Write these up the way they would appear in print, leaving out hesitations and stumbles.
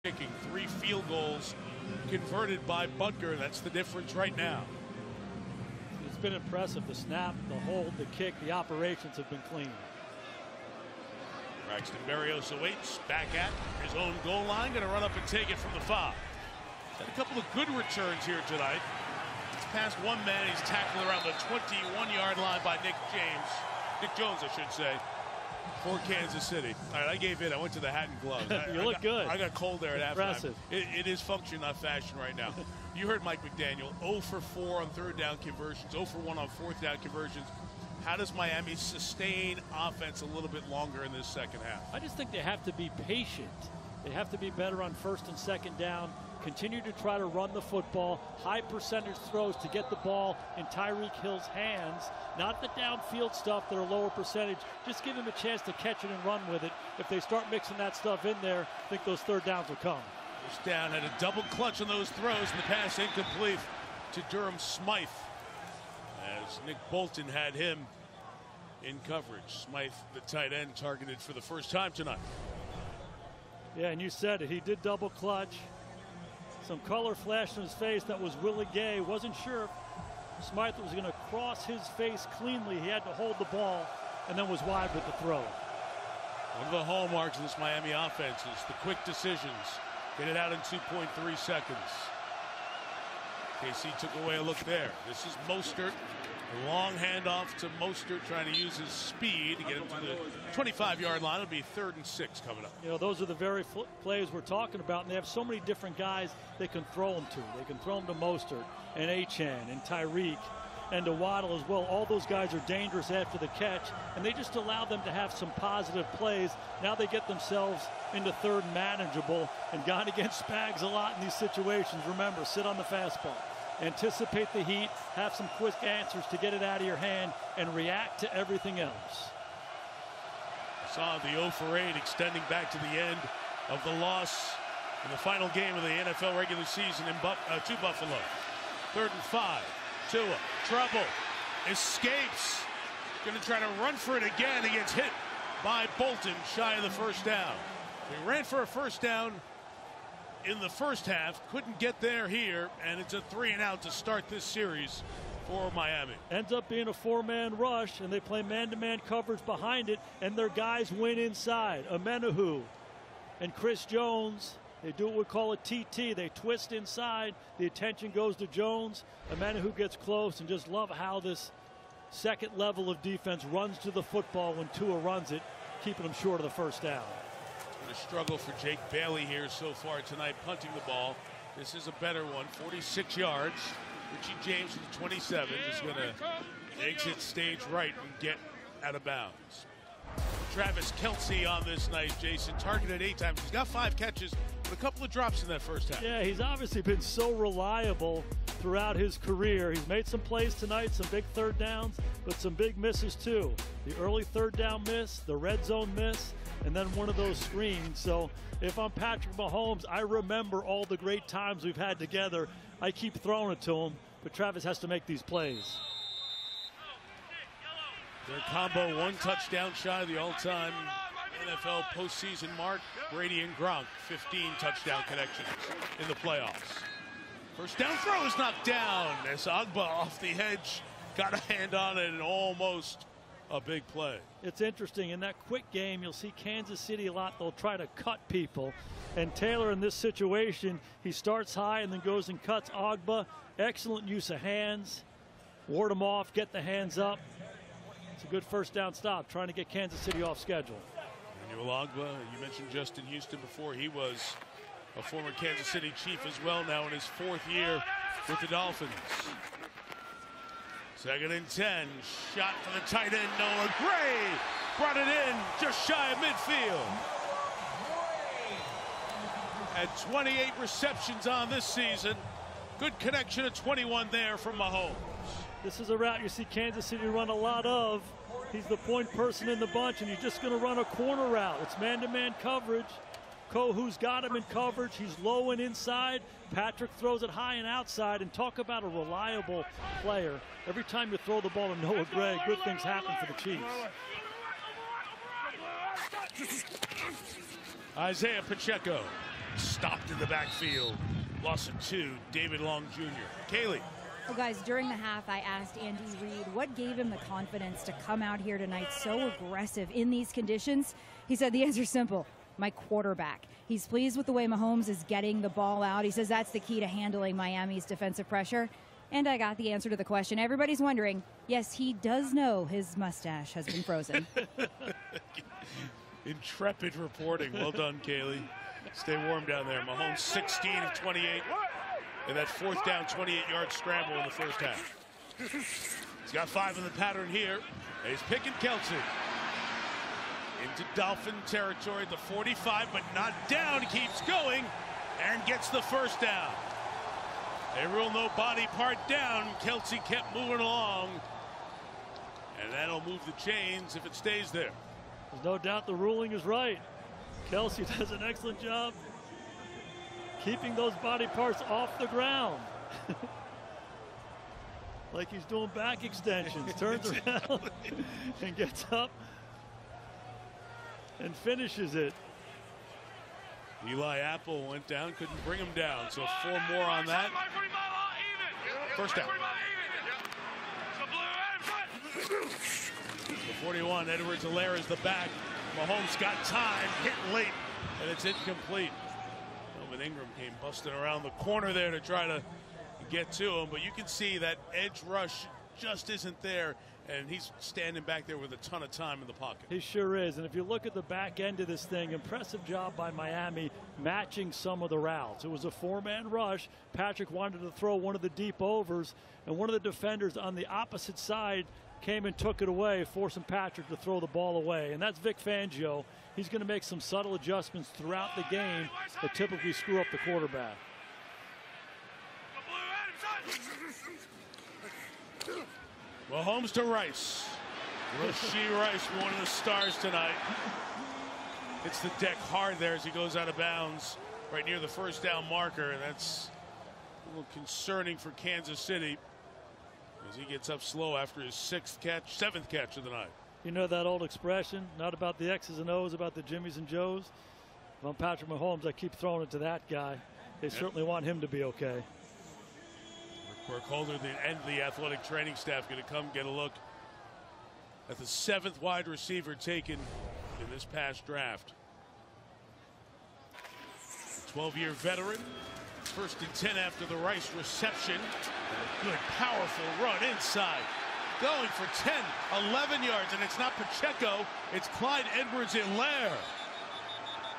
Kicking 3 field goals converted by Butker. That's the difference right now. It's been impressive. The snap, the hold, the kick, the operations have been clean. Braxton Berrios awaits back at his own goal line. Going to run up and take it from the 5. Had a couple of good returns here tonight. It's past one man. He's tackled around the 21-yard line by Nick Jones, I should say, for Kansas City. All right, I gave in. I went to the hat and gloves. You look good. I got cold there at halftime. It is function, not fashion right now. You heard Mike McDaniel, 0 for 4 on third down conversions, 0 for 1 on fourth down conversions. How does Miami sustain offense a little bit longer in this second half? I just think they have to be patient. They have to be better on first and second down. Continue to try to run the football. High percentage throws to get the ball in Tyreek Hill's hands. Not the downfield stuff that are lower percentage. Just give him a chance to catch it and run with it. If they start mixing that stuff in there, I think those third downs will come. First down, had a double clutch on those throws, and the pass incomplete to Durham Smythe, as Nick Bolton had him in coverage. Smythe, the tight end, targeted for the first time tonight. Yeah, and you said it. He did double clutch. Some color flashed in his face that was really gay. Wasn't sure if Smythe was going to cross his face cleanly. He had to hold the ball and then was wide with the throw. One of the hallmarks of this Miami offense is the quick decisions. Get it out in 2.3 seconds. KC took away a look there. This is Mostert. A long handoff to Mostert, trying to use his speed to get him to the 25-yard line. It'll be 3rd and 6 coming up. You know, those are the very plays we're talking about, and they have so many different guys they can throw them to. They can throw them to Mostert and Achane and Tyreek and to Waddle as well. All those guys are dangerous after the catch, and they just allow them to have some positive plays. Now they get themselves into third and manageable, and gone against Spags a lot in these situations. Remember, sit on the fastball. Anticipate the heat, have some quick answers to get it out of your hand, and react to everything else. Saw the 0 for 8 extending back to the end of the loss in the final game of the NFL regular season to Buffalo. 3rd and 5. Tua, trouble, escapes. Going to try to run for it again. He gets hit by Bolton, shy of the first down. He ran for a first down in the first half, couldn't get there here, and it's a 3-and-out to start this series for Miami. Ends up being a 4-man rush, and they play man-to-man coverage behind it, and their guys win inside. Amenahu and Chris Jones, they do what we call a TT. They twist inside. The attention goes to Jones. Amenahu gets close, and just love how this second level of defense runs to the football when Tua runs it, keeping them short of the first down. A struggle for Jake Bailey here so far tonight, punting the ball. This is a better one, 46 yards. Richie James from 27 is going to exit stage right and get out of bounds. Travis Kelce on this night, Jason, targeted 8 times. He's got 5 catches, but a couple of drops in that first half. Yeah, he's obviously been so reliable throughout his career. He's made some plays tonight, some big third downs, but some big misses too. The early third down miss, the red zone miss, and then one of those screens. So if I'm Patrick Mahomes, I remember all the great times we've had together. I keep throwing it to him, but Travis has to make these plays. Their combo 1 touchdown shy of the all-time NFL postseason mark. Brady and Gronk, 15 touchdown connections in the playoffs. First down throw is knocked down as Agba off the edge, got a hand on it, and almost a big play. It's interesting. In that quick game, you'll see Kansas City a lot. They'll try to cut people. And Taylor, in this situation, he starts high and then goes and cuts Agba. Excellent use of hands. Ward him off, get the hands up. It's a good first down stop, trying to get Kansas City off schedule. Emmanuel Agba, you mentioned Justin Houston before. He was a former Kansas City Chief as well, now in his 4th year with the Dolphins. 2nd and 10, shot for the tight end, Noah Gray. Brought it in just shy of midfield. Had 28 receptions on this season. Good connection at 21 there from Mahomes. This is a route you see Kansas City run a lot of. He's the point person in the bunch, and he's just going to run a corner route. It's man-to-man coverage. Kohu's got him in coverage. He's low and inside. Patrick throws it high and outside. And talk about a reliable player. Every time you throw the ball to Noah Gray, good things happen for the Chiefs. Isaiah Pacheco stopped in the backfield. Loss of 2, David Long Jr. Kaylee. Well, guys, during the half, I asked Andy Reid what gave him the confidence to come out here tonight so aggressive in these conditions. He said the answer's simple: my quarterback. He's pleased with the way Mahomes is getting the ball out. He says that's the key to handling Miami's defensive pressure. And I got the answer to the question everybody's wondering. Yes, he does know his mustache has been frozen. Intrepid reporting. Well done, Kaylee. Stay warm down there. Mahomes 16 of 28. And that 4th down, 28-yard scramble in the first half. He's got 5 in the pattern here. He's picking Kelsey. Into Dolphin territory, the 45, but not down. Keeps going and gets the first down. A real no body part down. Kelsey kept moving along. And that'll move the chains if it stays there. There's no doubt the ruling is right. Kelsey does an excellent job keeping those body parts off the ground. Like he's doing back extensions. Turns around and gets up and finishes it. Eli Apple went down, couldn't bring him down. So 4 more on that. First down. The 41, Edwards-Helaire is the back. Mahomes got time, hit late, and it's incomplete. Melvin Ingram came busting around the corner there to try to get to him, but you can see that edge rush just isn't there, and he's standing back there with a ton of time in the pocket. He sure is, and if you look at the back end of this thing, impressive job by Miami matching some of the routes. It was a 4-man rush. Patrick wanted to throw one of the deep overs, and one of the defenders on the opposite side came and took it away, forcing Patrick to throw the ball away. And that's Vic Fangio. He's going to make some subtle adjustments throughout the game that typically screw up the quarterback. Mahomes to Rice. Rashee Rice, one of the stars tonight. Hits the deck hard there as he goes out of bounds right near the first down marker, and that's a little concerning for Kansas City as he gets up slow after his 7th catch of the night. You know that old expression, not about the X's and O's, about the Jimmies and Joes? If I'm Patrick Mahomes, I keep throwing it to that guy. They certainly want him to be okay. Rick Burkholder and the athletic training staff going to come get a look at the 7th wide receiver taken in this past draft. 12-year veteran, 1st and 10 after the Rice reception. A good, powerful run inside. Going for 10, 11 yards, and it's not Pacheco, it's Clyde Edwards-Helaire.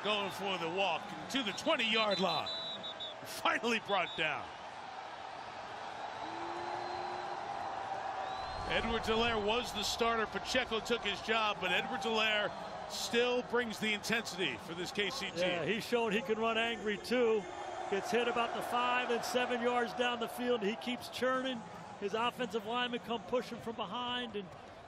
Going for the walk to the 20-yard line. Finally brought down. Edwards-Helaire was the starter. Pacheco took his job, but Edwards-Helaire still brings the intensity for this KC team. Yeah, he's shown he can run angry too. Gets hit about the 5 and 7 yards down the field. He keeps churning. His offensive linemen come pushing from behind, and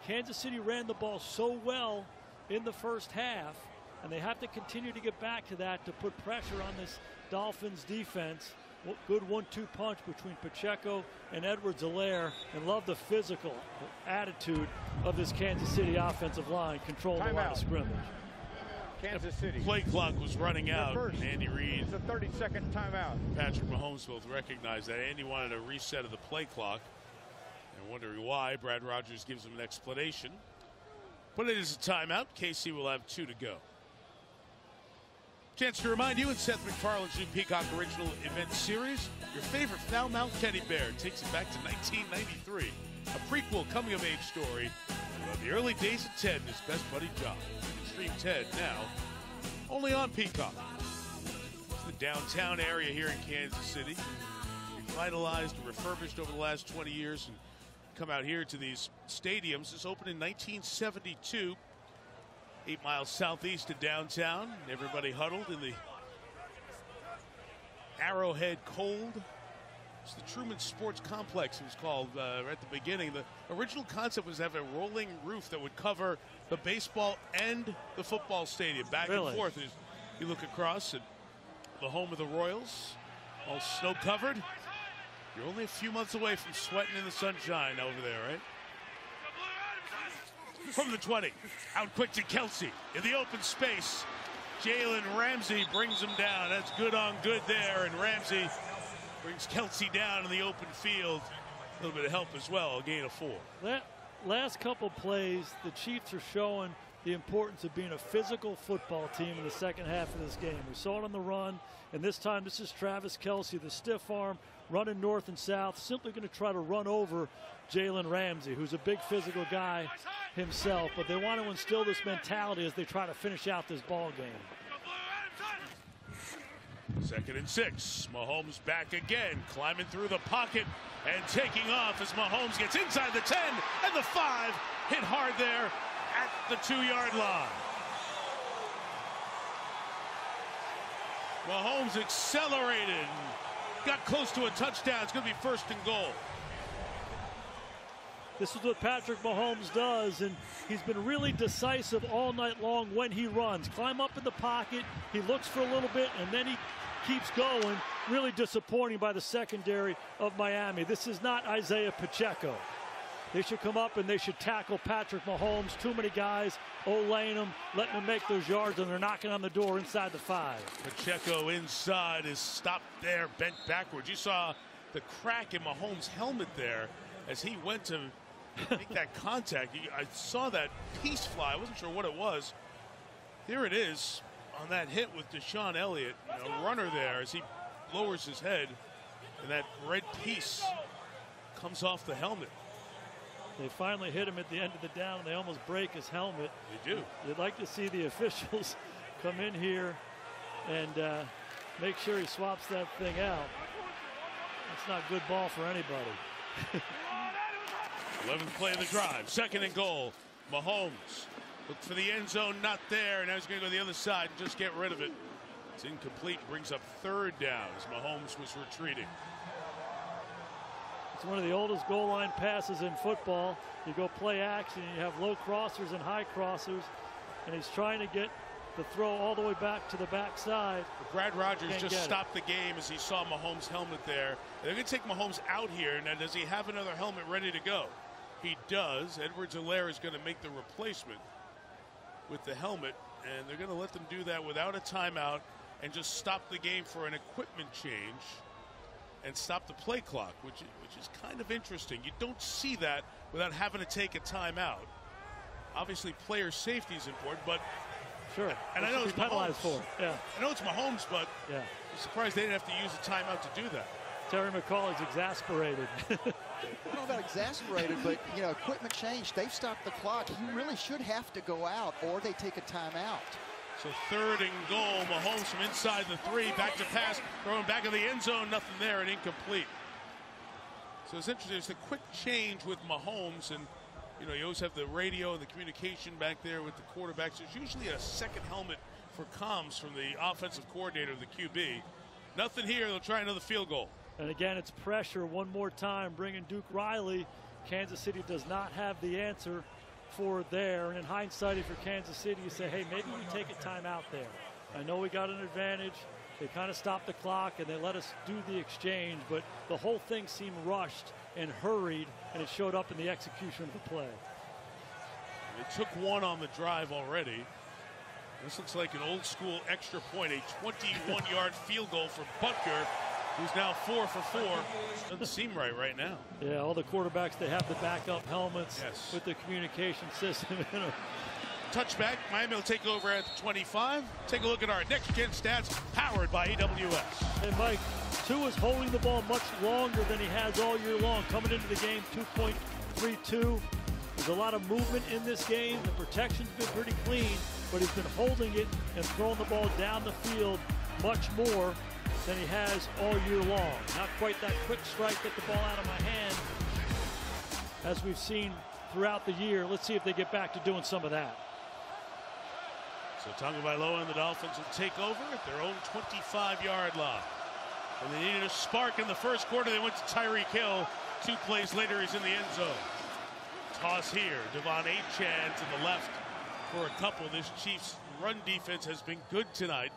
Kansas City ran the ball so well in the first half, and they have to continue to get back to that to put pressure on this Dolphins defense. Good 1-2 punch between Pacheco and Edwards-Helaire, and love the physical attitude of this Kansas City offensive line, controlling the line of scrimmage. Kansas City. Play clock was running out. Andy Reid. It's a 30-second timeout. Patrick Mahomes both recognized that. Andy wanted a reset of the play clock. And wondering why, Brad Rogers gives him an explanation. But it is a timeout. KC will have 2 to go. Chance to remind you, in Seth MacFarlane's new Peacock Original Event Series, your favorite foul-mouthed teddy bear takes it back to 1993. A prequel coming-of-age story about the early days of Ted and his best buddy John. Stream Ted now, only on Peacock. It's the downtown area here in Kansas City. Revitalized and refurbished over the last 20 years, and come out here to these stadiums. This opened in 1972. 8 miles southeast of downtown. Everybody huddled in the Arrowhead Cold. It's the Truman Sports Complex, it was called right at the beginning. The original concept was to have a rolling roof that would cover the baseball and the football stadium back and forth. As you look across at the home of the Royals, all snow covered. You're only a few months away from sweating in the sunshine over there, right? From the 20, out quick to Kelsey in the open space. Jalen Ramsey brings him down. That's good on good there, and Ramsey brings Kelsey down in the open field. A little bit of help as well, a gain of 4. That last couple plays, the Chiefs are showing the importance of being a physical football team in the second half of this game. We saw it on the run, and this time this is Travis Kelce, the stiff arm, running north and south, simply going to try to run over Jalen Ramsey, who's a big physical guy himself, but they want to instill this mentality as they try to finish out this ball game. 2nd and 6. Mahomes back again, climbing through the pocket and taking off as Mahomes gets inside the 10 and the 5. Hit hard there at the 2-yard line. Mahomes accelerated, got close to a touchdown. It's going to be 1st and goal. This is what Patrick Mahomes does, and he's been really decisive all night long when he runs. Climb up in the pocket, he looks for a little bit, and then he keeps going. Really disappointing by the secondary of Miami. This is not Isaiah Pacheco. They should come up and they should tackle Patrick Mahomes. Too many guys O-laying him, letting him make those yards, and they're knocking on the door inside the 5. Pacheco inside is stopped there, bent backwards. You saw the crack in Mahomes' helmet there as he went to make that contact. I saw that piece fly. I wasn't sure what it was. Here it is on that hit with Deshaun Elliott, a runner there as he lowers his head, and that red piece comes off the helmet. They finally hit him at the end of the down, and they almost break his helmet. They do. You'd like to see the officials come in here and make sure he swaps that thing out. That's not good ball for anybody. 11th play of the drive, 2nd and goal. Mahomes looked for the end zone, not there, and now he's going to go to the other side and just get rid of it. It's incomplete, brings up 3rd down as Mahomes was retreating. It's one of the oldest goal line passes in football. You go play action, you have low crossers and high crossers, and he's trying to get the throw all the way back to the backside. Brad Rogers just stopped the game as he saw Mahomes' helmet there. They're going to take Mahomes out here. Now, does he have another helmet ready to go? He does. Edwards-Helaire is going to make the replacement with the helmet, and they're going to let them do that without a timeout and just stop the game for an equipment change and stop the play clock, which is kind of interesting. You don't see that without having to take a timeout. Obviously, player safety is important, but sure. And I know it's penalized Mahomes. for. Yeah. I know it's Mahomes, but yeah, I'm surprised they didn't have to use a timeout to do that. Terry McCauley's exasperated. I don't know about exasperated, but equipment change. They've stopped the clock. You really should have to go out, or they take a timeout. So 3rd and goal. Mahomes from inside the 3, back to pass, throwing back of the end zone, nothing there, and incomplete. So it's interesting. It's a quick change with Mahomes, and you always have the radio and the communication back there with the quarterbacks. There's usually a second helmet for comms from the offensive coordinator of the QB. Nothing here. They'll try another field goal. And again, it's pressure one more time, bringing Duke Riley. Kansas City does not have the answer for there. And in hindsight, if you're Kansas City, you say, hey, maybe we take a timeout there. I know we got an advantage. They kind of stopped the clock and they let us do the exchange, but the whole thing seemed rushed and hurried, and it showed up in the execution of the play. They took one on the drive already. This looks like an old school extra point, a 21-yard field goal for Butker, who's now 4 for 4. Doesn't seem right now. Yeah, all the quarterbacks, they have the backup helmets yes. with the communication system in them. Touchback. Miami will take over at the 25. Take a look at our next-gen stats powered by AWS. Hey, Mike, Tua's holding the ball much longer than he has all year long. Coming into the game, 2.32. There's a lot of movement in this game. The protection's been pretty clean, but he's been holding it and throwing the ball down the field much more than he has all year long. Not quite that quick strike, get the ball out of my hand, as we've seen throughout the year. Let's see if they get back to doing some of that. So Tagovailoa and the Dolphins will take over at their own 25-yard line. And they needed a spark in the first quarter. They went to Tyreek Hill. 2 plays later, he's in the end zone. Toss here. Devon Achane to the left for a couple. This Chiefs run defense has been good tonight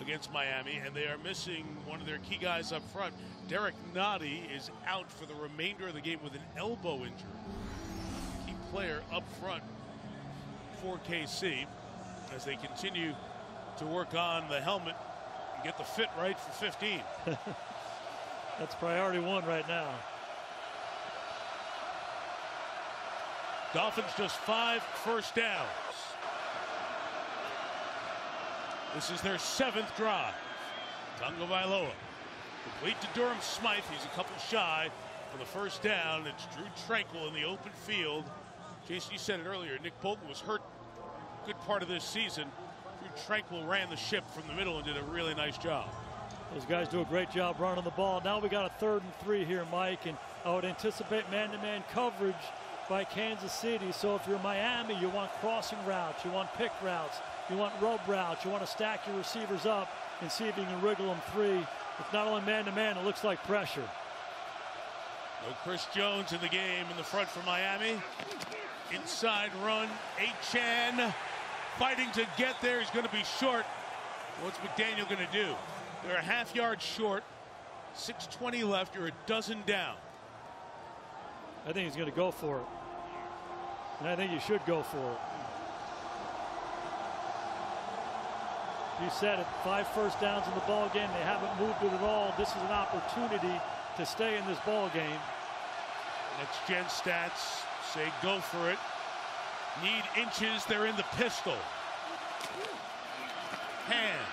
against Miami, and they are missing one of their key guys up front. Derek Nottie is out for the remainder of the game with an elbow injury. Key player up front for KC as they continue to work on the helmet and get the fit right for 15. That's priority one right now. Dolphins just 5 first downs. This is their 7th drive. Tagovailoa complete to Durham Smythe. He's a couple shy for the first down. It's Drew Tranquill in the open field. Jason, you said it earlier. Nick Bolton was hurt a good part of this season. Drew Tranquill ran the ship from the middle and did a really nice job. Those guys do a great job running the ball. Now we got a 3rd and 3 here, Mike, and I would anticipate man-to-man coverage by Kansas City. So if you're Miami, you want crossing routes, you want pick routes, you want rub routes, you want to stack your receivers up and see if you can wriggle them free. It's not only man-to-man, it looks like pressure. No Chris Jones in the game in the front for Miami. Inside run, Achane fighting to get there. He's going to be short. What's McDaniel going to do? They're a half yard short. 6:20 left. You're a dozen down. I think he's going to go for it. And I think you should go for it. You said it, 5 first downs in the ball game. They haven't moved it at all. This is an opportunity to stay in this ball game. Next gen stats say go for it. Need inches. They're in the pistol. Hand.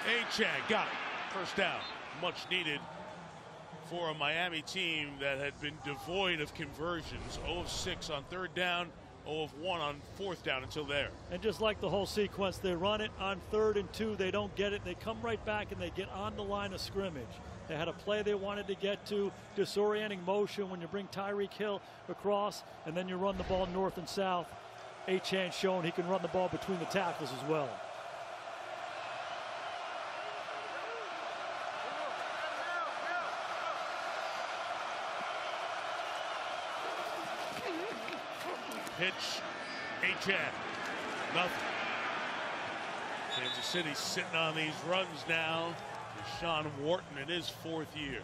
Achane got it. First down. Much needed for a Miami team that had been devoid of conversions. 0 of 6 on 3rd down. 0 of 1 on 4th down until there. And just like the whole sequence, they run it on 3rd and 2. They don't get it. They come right back and they get on the line of scrimmage. They had a play they wanted to get to, disorienting motion when you bring Tyreek Hill across, and then you run the ball north and south. Achane showing he can run the ball between the tackles as well. Pitch, Achane, nothing. Kansas City sitting on these runs now. Sean Wharton in his 4th year.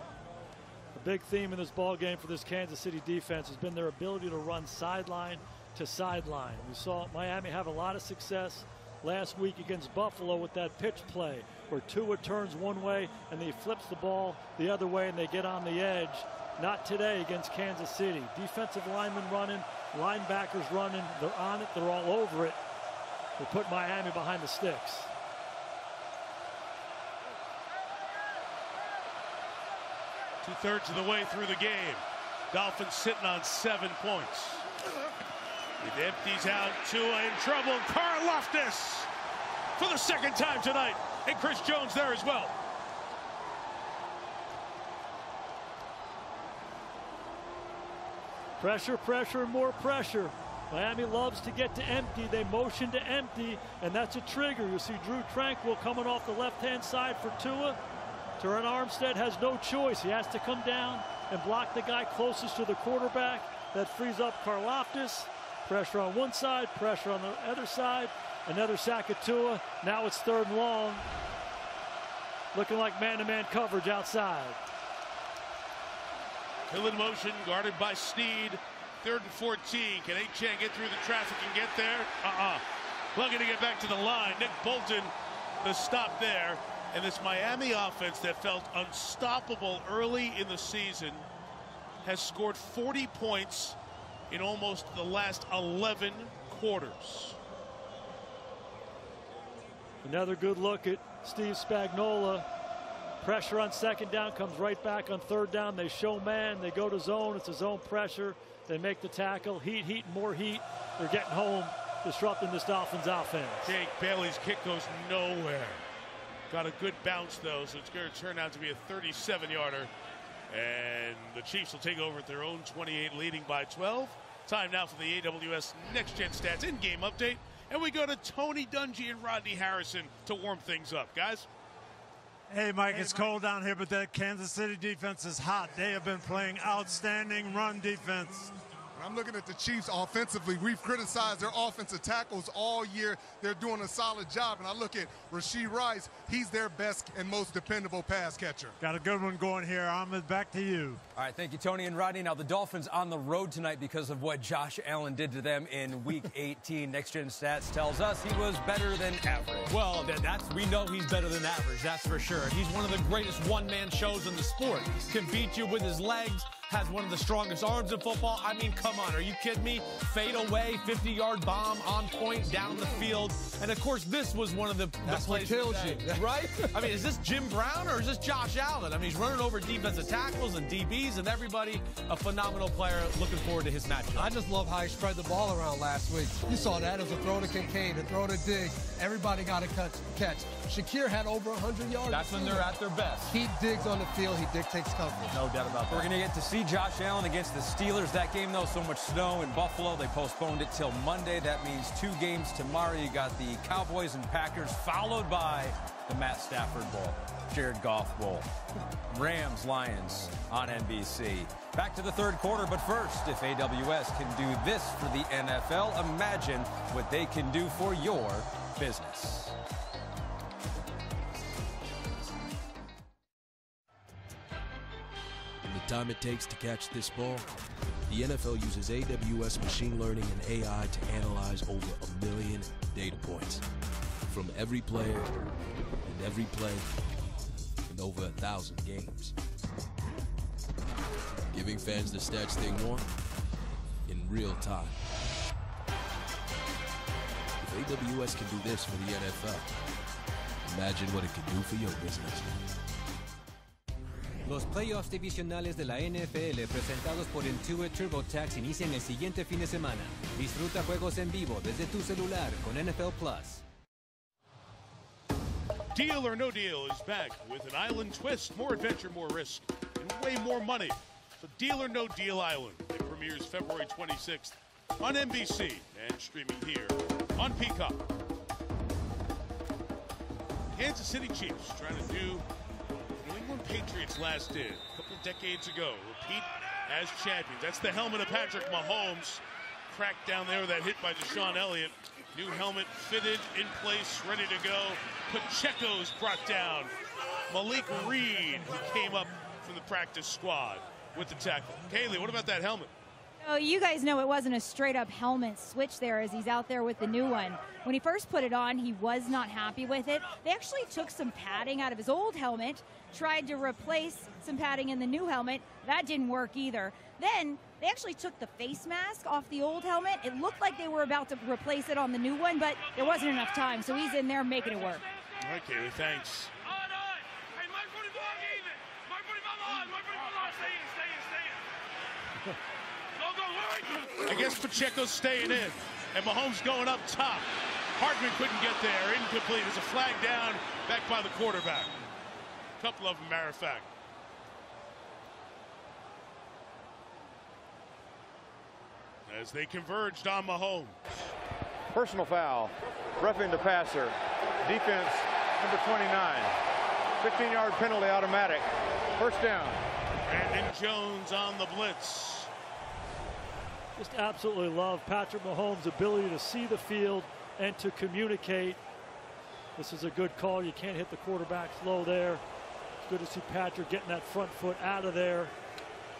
The big theme in this ball game for this Kansas City defense has been their ability to run sideline to sideline. We saw Miami have a lot of success last week against Buffalo with that pitch play where Tua turns one way and he flips the ball the other way and they get on the edge. Not today against Kansas City. Defensive linemen running, linebackers running. They're on it. They're all over it. They put Miami behind the sticks. Two-thirds of the way through the game. Dolphins sitting on 7 points. It empties out. Tua in trouble. Karlaftis for the 2nd time tonight. And Chris Jones there as well. Pressure, pressure, and more pressure. Miami loves to get to empty. They motion to empty, and that's a trigger. You see Drew Tranquill coming off the left-hand side for Tua. Terron Armstead has no choice. He has to come down and block the guy closest to the quarterback. That frees up Karlaftis. Pressure on one side, pressure on the other side. Another sack of Tua. Now it's 3rd and long. Looking like man-to-man coverage outside. Hill in motion, guarded by Snead. 3rd and 14. Can Achane get through the traffic and get there? Plugging to get back to the line. Nick Bolton, the stop there. And this Miami offense that felt unstoppable early in the season has scored 40 points in almost the last 11 quarters. Another good look at Steve Spagnuolo. Pressure on 2nd down, comes right back on 3rd down. They show man, they go to zone. It's a zone pressure. They make the tackle. Heat, heat, more heat. They're getting home, disrupting this Dolphins offense. Jake Bailey's kick goes nowhere. Got a good bounce, though, so it's going to turn out to be a 37-yarder. And the Chiefs will take over at their own 28, leading by 12. Time now for the AWS Next Gen Stats in-game update. And we go to Tony Dungy and Rodney Harrison to warm things up. Guys? Hey, Mike, it's cold down here, but that Kansas City defense is hot. They have been playing outstanding run defense. I'm looking at the Chiefs offensively. We've criticized their offensive tackles all year. They're doing a solid job. And I look at Rashee Rice. He's their best and most dependable pass catcher. Got a good one going here. Ahmed, back to you. All right, thank you, Tony and Rodney. Now, the Dolphins on the road tonight because of what Josh Allen did to them in Week 18. Next Gen Stats tells us he was better than average. Well, we know he's better than average, that's for sure. He's one of the greatest one-man shows in the sport. Can beat you with his legs, has one of the strongest arms in football. I mean, come on, are you kidding me? Fade away, 50-yard bomb on point down the field. And, of course, this was one of the That's plays what kills you. Right? I mean, is this Jim Brown or is this Josh Allen? I mean, he's running over defensive tackles and DBs and everybody. A phenomenal player. Looking forward to his matchup. I just love how he spread the ball around last week. You saw that. It was a throw to Kincaid, a throw to Diggs. Everybody got a catch. Shakir had over 100 yards. That's when they're at their best. Keep Diggs on the field. He dictates coverage. No doubt about that. We're going to get to see Josh Allen against the Steelers. That game, though, so much snow in Buffalo. They postponed it till Monday. That means 2 games tomorrow. You got the Cowboys and Packers, followed by the Matt Stafford Bowl, Jared Goff Bowl, Rams, Lions on NBC. Back to the third quarter, but first, if AWS can do this for the NFL, imagine what they can do for your business. In the time it takes to catch this ball, the NFL uses AWS machine learning and AI to analyze over 1 million data points from every player and every play in over 1,000 games, giving fans the stats they want in real time. If AWS can do this for the NFL, imagine what it can do for your business. Los playoffs divisionales de la NFL presentados por Intuit TurboTax inician el siguiente fin de semana. Disfruta juegos en vivo desde tu celular con NFL Plus. Deal or No Deal is back with an island twist, more adventure, more risk, and way more money. So Deal or No Deal Island. It premieres February 26th on NBC and streaming here on Peacock. Kansas City Chiefs trying to do New England Patriots last did a couple decades ago. Repeat as champions. That's the helmet of Patrick Mahomes. Cracked down there with that hit by Deshaun Elliott. New helmet fitted, in place, ready to go. Pacheco's brought down. Malik Reed, who came up from the practice squad with the tackle. Kaylee, what about that helmet? Oh, you guys know it wasn't a straight-up helmet switch there as he's out there with the new one. When he first put it on, he was not happy with it. They actually took some padding out of his old helmet, tried to replace some padding in the new helmet. That didn't work either. Then they actually took the face mask off the old helmet. It looked like they were about to replace it on the new one, but there wasn't enough time, so he's in there making it work. All right, Kaylee, thanks. I guess Pacheco's staying in, and Mahomes going up top. Hartman couldn't get there, incomplete. There's a flag down, back by the quarterback. A couple of them, matter of fact. As they converged on Mahomes. Personal foul, roughing the passer. Defense, number 29. 15-yard penalty, automatic. First down. Brandon Jones on the blitz. Just absolutely love Patrick Mahomes' ability to see the field and to communicate. This is a good call. You can't hit the quarterback low there. It's good to see Patrick getting that front foot out of there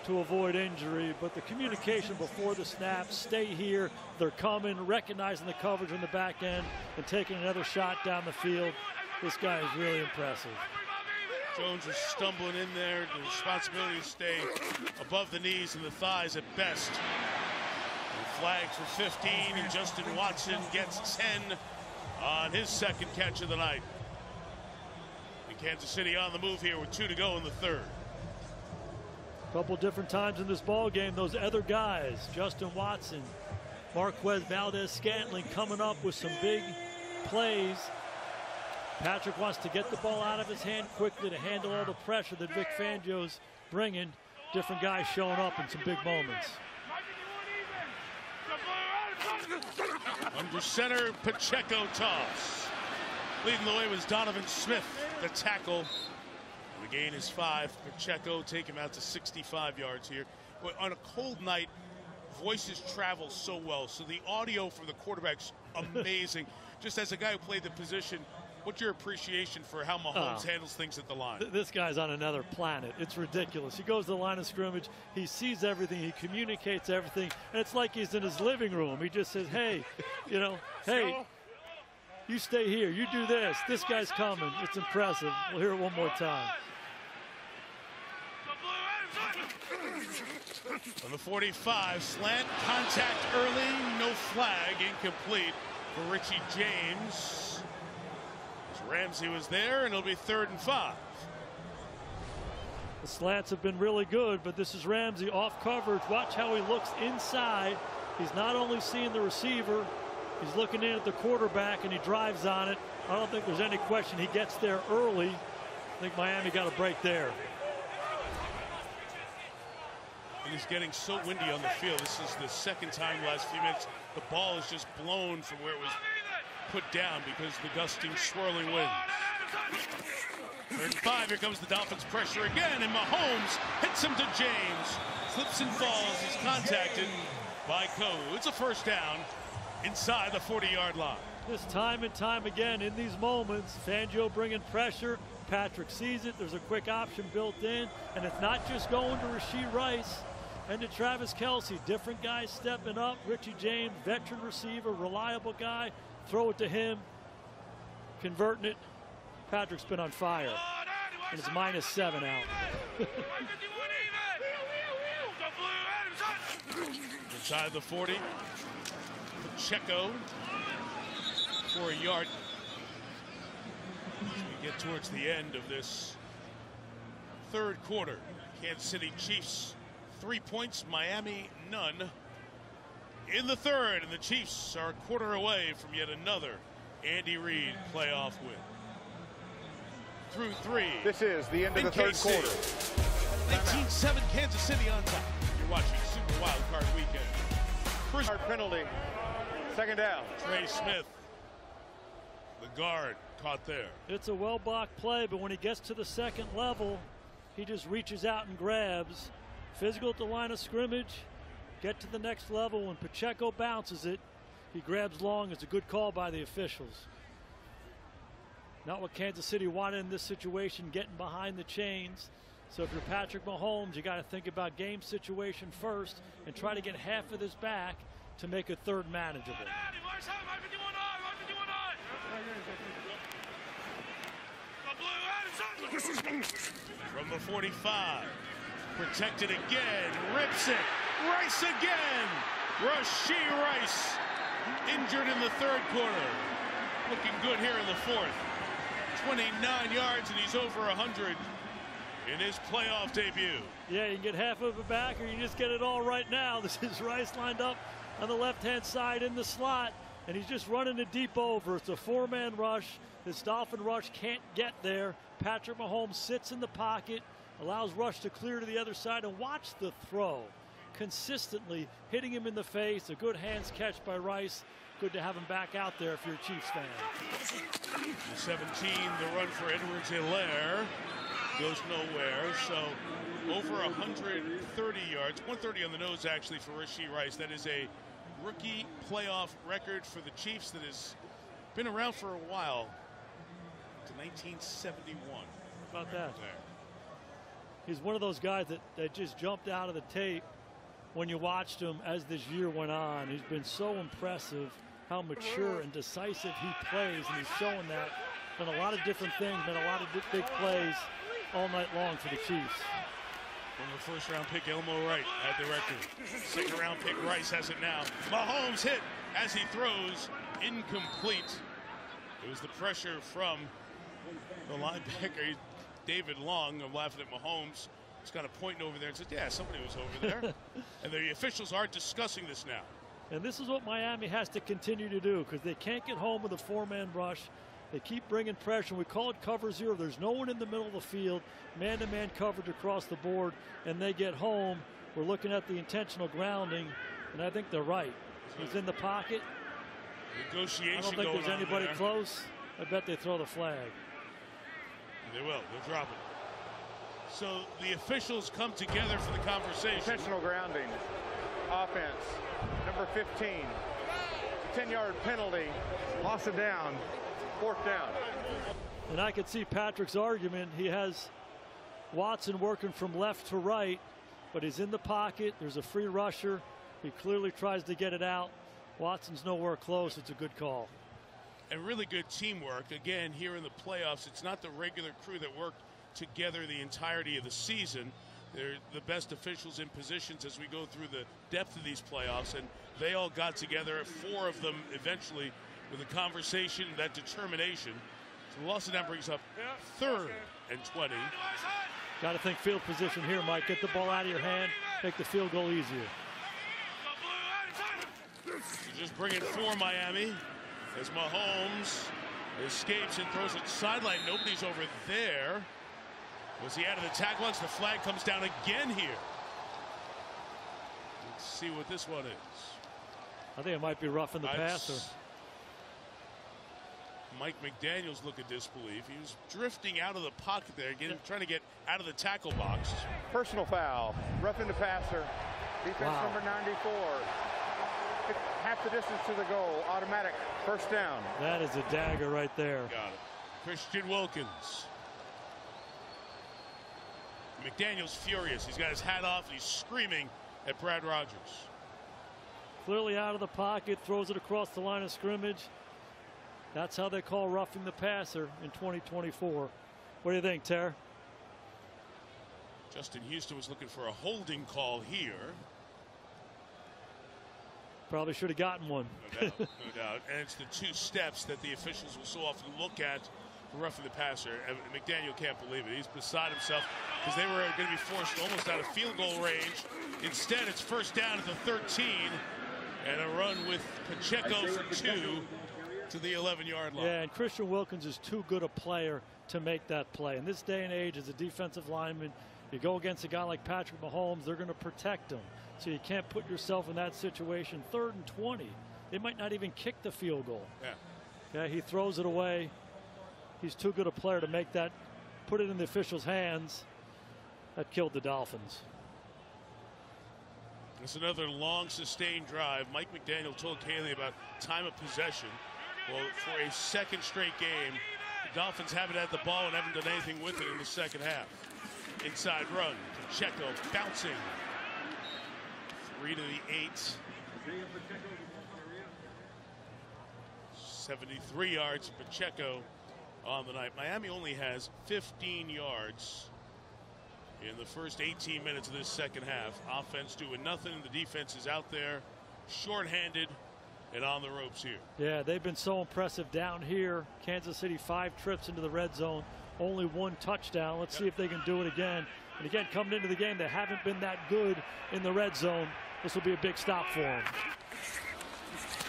to avoid injury. But the communication before the snap, stay here, they're coming, recognizing the coverage on the back end and taking another shot down the field. This guy is really impressive. Jones was stumbling in there. The responsibility to stay above the knees and the thighs at best. Flags for 15, and Justin Watson gets 10 on his second catch of the night. And Kansas City on the move here with 2 to go in the third. A couple different times in this ball game, those other guys, Justin Watson, Marquez Valdez-Scantling coming up with some big plays. Patrick wants to get the ball out of his hand quickly to handle all the pressure that Vic Fangio's bringing. Different guys showing up in some big moments. Under center, Pacheco toss. Leading the way was Donovan Smith, the tackle. The gain is 5. Pacheco take him out to 65 yards here. On a cold night, voices travel so well, so the audio from the quarterback's amazing. Just as a guy who played the position, what's your appreciation for how Mahomes handles things at the line? This guy's on another planet. It's ridiculous. He goes to the line of scrimmage. He sees everything. He communicates everything. And it's like he's in his living room. He just says, hey, hey, you stay here. You do this. This guy's coming. It's impressive. We'll hear it one more time. On the 45, slant contact early, no flag, incomplete for Richie James. Ramsey was there, and it'll be 3rd and 5. The slants have been really good, but this is Ramsey off coverage. Watch how he looks inside. He's not only seeing the receiver, he's looking in at the quarterback, and he drives on it. I don't think there's any question he gets there early. I think Miami got a break there. And it's getting so windy on the field. This is the second time last few minutes the ball is just blown from where it was put down because of the gusting, swirling winds. 3rd and 5. Here comes the Dolphins pressure again, and Mahomes hits him to James. Slips and falls. He's contacted by Kohu. It's a first down inside the 40-yard line. This time and time again in these moments, Fangio bringing pressure. Patrick sees it. There's a quick option built in, and it's not just going to Rashee Rice and to Travis Kelce. Different guys stepping up. Richie James, veteran receiver, reliable guy. Throw it to him, converting it. Patrick's been on fire, and it's -7 out. Inside the 40, Pacheco for a yard. As we get towards the end of this 3rd quarter, Kansas City Chiefs 3 points, Miami none. In the 3rd, and the Chiefs are a quarter away from yet another Andy Reid playoff win. Through 3. This is the end of the 3rd quarter. 19-7 Kansas City on top. You're watching Super Wild Card Weekend. First penalty. 2nd down. Trey Smith, the guard, caught there. It's a well-blocked play, but when he gets to the 2nd level, he just reaches out and grabs. Physical at the line of scrimmage. Get to the next level. When Pacheco bounces it, he grabs long. It's a good call by the officials. Not what Kansas City wanted in this situation, getting behind the chains. So if you're Patrick Mahomes, you got to think about game situation first and try to get half of this back to make a 3rd manageable. From the 45, protected again, rips it. Rice again. Rashee Rice injured in the 3rd quarter. Looking good here in the 4th. 29 yards, and he's over 100 in his playoff debut. Yeah, you can get half of it back, or you just get it all right now. This is Rice lined up on the left-hand side in the slot, and he's just running a deep over. It's a 4-man rush. This Dolphin rush can't get there. Patrick Mahomes sits in the pocket, allows Rush to clear to the other side, and watch the throw. Consistently hitting him in the face. A good hands catch by Rice. Good to have him back out there if you're a Chiefs fan. The 17, the run for Edwards-Helaire goes nowhere. So over 130 yards, 130 on the nose actually for Rashee Rice. That is a rookie playoff record for the Chiefs that has been around for a while. To 1971. How about that? He's one of those guys that just jumped out of the tape when you watched him as this year went on. He's been so impressive how mature and decisive he plays, and he's showing that in a lot of different things, been a lot of big plays all night long for the Chiefs. Former 1st-round pick Elmo Wright had the record. 2nd-round pick Rice has it now. Mahomes hit as he throws, incomplete. It was the pressure from the linebacker David Long. I'm laughing at Mahomes. He's kind of pointing over there and says, yeah, somebody was over there. And the officials are discussing this now. And this is what Miami has to continue to do, because they can't get home with a 4-man rush. They keep bringing pressure. We call it cover 0. There's no one in the middle of the field. Man-to-man coverage across the board, and they get home. We're looking at the intentional grounding, and I think they're right. He's in the pocket. Negotiation. I don't think there's anybody close. I bet they throw the flag. They will. They'll drop it. So the officials come together for the conversation. Intentional grounding. offense. Number 15. 10-yard penalty. Loss of down. 4th down. And I could see Patrick's argument. He has Watson working from left to right, but he's in the pocket. There's a free rusher. He clearly tries to get it out. Watson's nowhere close. It's a good call. And really good teamwork. Again, here in the playoffs, it's not the regular crew that worked together the entirety of the season. They're the best officials in positions as we go through the depth of these playoffs, and they all got together, 4 of them eventually, with a conversation, that determination. So the loss of down brings up 3rd and 20. Got to think field position here, Mike. Get the ball out of your hand, make the field goal easier. So just bring it for Miami as Mahomes escapes and throws it sideline. Nobody's over there. Was he out of the tackle box? The flag comes down again here. Let's see what this one is. I think it might be roughing the passer. Mike McDaniel's look at disbelief. He was drifting out of the pocket there, trying to get out of the tackle box. Personal foul. Roughing the passer. Defense number 94. Half the distance to the goal. Automatic 1st down. That is a dagger right there. Got it. Christian Wilkins. McDaniel's furious. He's got his hat off and he's screaming at Brad Rogers. Clearly out of the pocket, throws it across the line of scrimmage. That's how they call roughing the passer in 2024. What do you think, Ter? Justin Houston was looking for a holding call here. Probably should have gotten one. No doubt, no doubt. And it's the 2 steps that the officials will so often look at for roughing the passer. And McDaniel can't believe it. He's beside himself because they were going to be forced almost out of field goal range. Instead, it's 1st down at the 13 and a run with Pacheco for 2 to the 11-yard line. Yeah, and Christian Wilkins is too good a player to make that play. In this day and age, as a defensive lineman, you go against a guy like Patrick Mahomes, they're going to protect him. So you can't put yourself in that situation. 3rd and 20. They might not even kick the field goal. Yeah, he throws it away. He's too good a player to make that, put it in the officials' hands. That killed the Dolphins. It's another long, sustained drive. Mike McDaniel told Kaylee about time of possession. Well, for a 2nd straight game, the Dolphins haven't had the ball and haven't done anything with it in the 2nd half. Inside run. Pacheco bouncing. 3 to the 8. 73 yards. Pacheco on the night. Miami only has 15 yards in the first 18 minutes of this 2nd half. Offense doing nothing. The defense is out there shorthanded and on the ropes here. Yeah, they've been so impressive down here. Kansas City 5 trips into the red zone, only 1 touchdown. Let's see if they can do it again. And again, coming into the game, they haven't been that good in the red zone. This will be a big stop for them.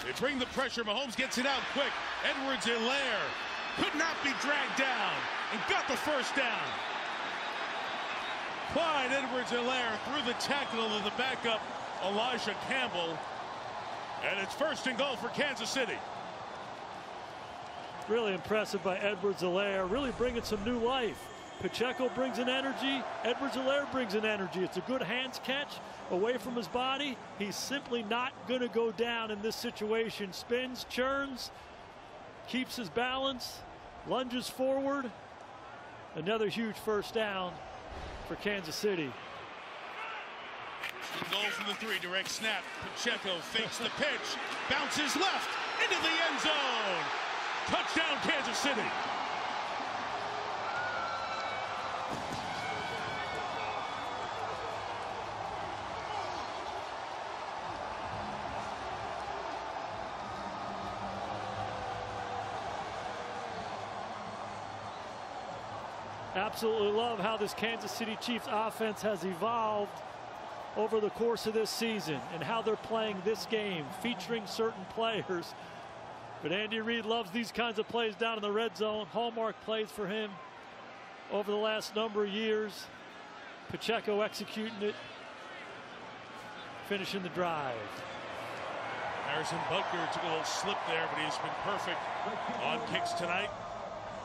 They bring the pressure. Mahomes gets it out quick. Edwards-Helaire could not be dragged down and got the 1st down. Clyde Edwards-Helaire through the tackle of the backup Elijah Campbell. And it's 1st and goal for Kansas City. Really impressive by Edwards-Helaire, really bringing some new life. Pacheco brings an energy. Edwards-Helaire brings an energy. It's a good hands catch away from his body. He's simply not going to go down in this situation. Spins, churns, keeps his balance, lunges forward. Another huge 1st down for Kansas City. Goal from the 3, direct snap. Pacheco fakes the pitch, bounces left into the end zone. Touchdown, Kansas City. Absolutely love how this Kansas City Chiefs offense has evolved over the course of this season and how they're playing this game, featuring certain players. But Andy Reid loves these kinds of plays down in the red zone. Hallmark plays for him over the last number of years. Pacheco executing it, finishing the drive. Harrison Butker took a little slip there, but he's been perfect on kicks tonight.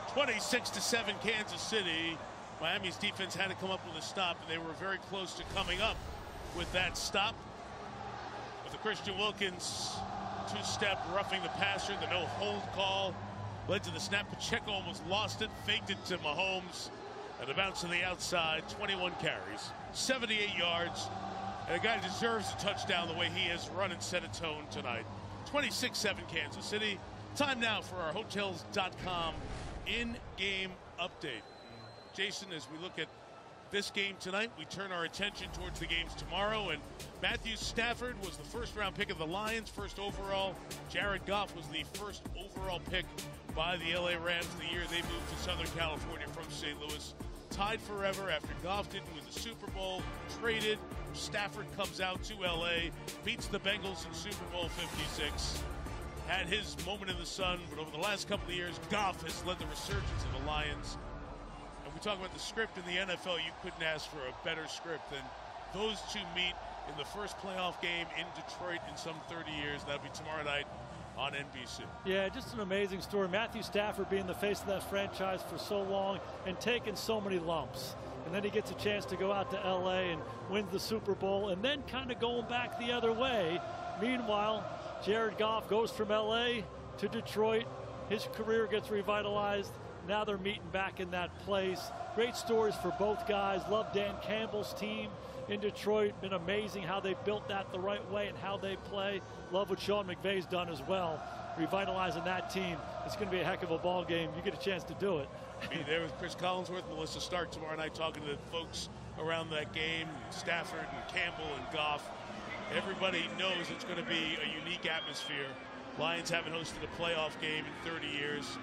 26-7 Kansas City. Miami's defense had to come up with a stop, and they were very close to coming up with that stop. Christian Wilkins. Two-step roughing the passer, the no-hold call led to the snap. Pacheco almost lost it, faked it to Mahomes, and the bounce to the outside. 21 carries, 78 yards, and a guy deserves a touchdown the way he has run and set a tone tonight. 26-7 Kansas City. Time now for our Hotels.com in-game update. Jason, as we look at this game tonight, we turn our attention towards the games tomorrow, and Matthew Stafford was the first-round pick of the Lions, first overall. Jared Goff was the first overall pick by the LA Rams the year they moved to Southern California from St. Louis. Tied forever after Goff didn't win the Super Bowl, traded. Stafford comes out to LA, beats the Bengals in Super Bowl 56. Had his moment in the sun, but over the last couple of years, Goff has led the resurgence of the Lions. And we talk about the script in the NFL, you couldn't ask for a better script than those two meet in the first playoff game in Detroit in some 30 years. That'll be tomorrow night on NBC. Yeah, just an amazing story. Matthew Stafford being the face of that franchise for so long and taking so many lumps. And then he gets a chance to go out to LA and wins the Super Bowl, and then kind of going back the other way. Meanwhile, Jared Goff goes from LA to Detroit. His career gets revitalized. Now they're meeting back in that place. Great stories for both guys. Love Dan Campbell's team in Detroit. Been amazing how they built that the right way and how they play. Love what Sean McVay's done as well, revitalizing that team. It's going to be a heck of a ball game. You get a chance to do it. Be there with Chris Collinsworth, Melissa Stark tomorrow night, talking to the folks around that game, Stafford and Campbell and Goff. Everybody knows it's going to be a unique atmosphere. Lions haven't hosted a playoff game in 30 years.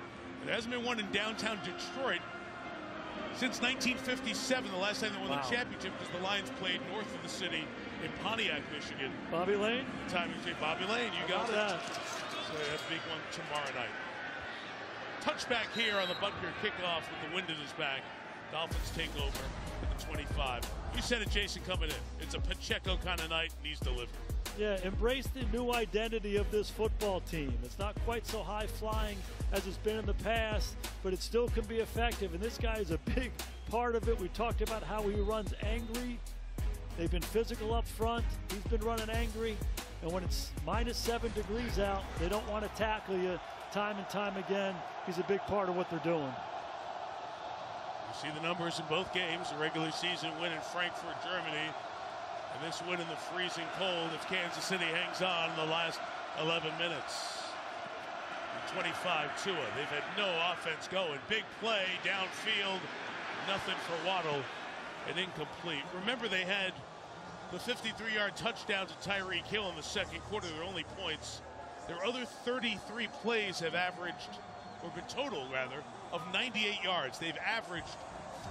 There hasn't been one in downtown Detroit since 1957, the last time they won the championship, because the Lions played north of the city in Pontiac, Michigan. Bobby Lane? The time you say Bobby Lane, you got that. So they have a big one tomorrow night. Touchback here on the Butker kickoff with the wind at his back. Dolphins take over at the 25. You said it, Jason, coming in. It's a Pacheco kind of night, and he's delivered. Yeah, embrace the new identity of this football team. It's not quite so high-flying as it's been in the past, but it still can be effective, and this guy is a big part of it. We talked about how he runs angry. They've been physical up front. He's been running angry, and when it's -7 degrees out, they don't want to tackle you time and time again. He's a big part of what they're doing. You see the numbers in both games. The regular season win in Frankfurt, Germany, and this win in the freezing cold if Kansas City hangs on in the last 11 minutes. 25 Tua. They've had no offense going. Big play downfield. Nothing for Waddle. And incomplete. Remember, they had the 53-yard touchdown to Tyreek Hill in the second quarter. Their only points. Their other 33 plays have averaged, or been total rather, of 98 yards. They've averaged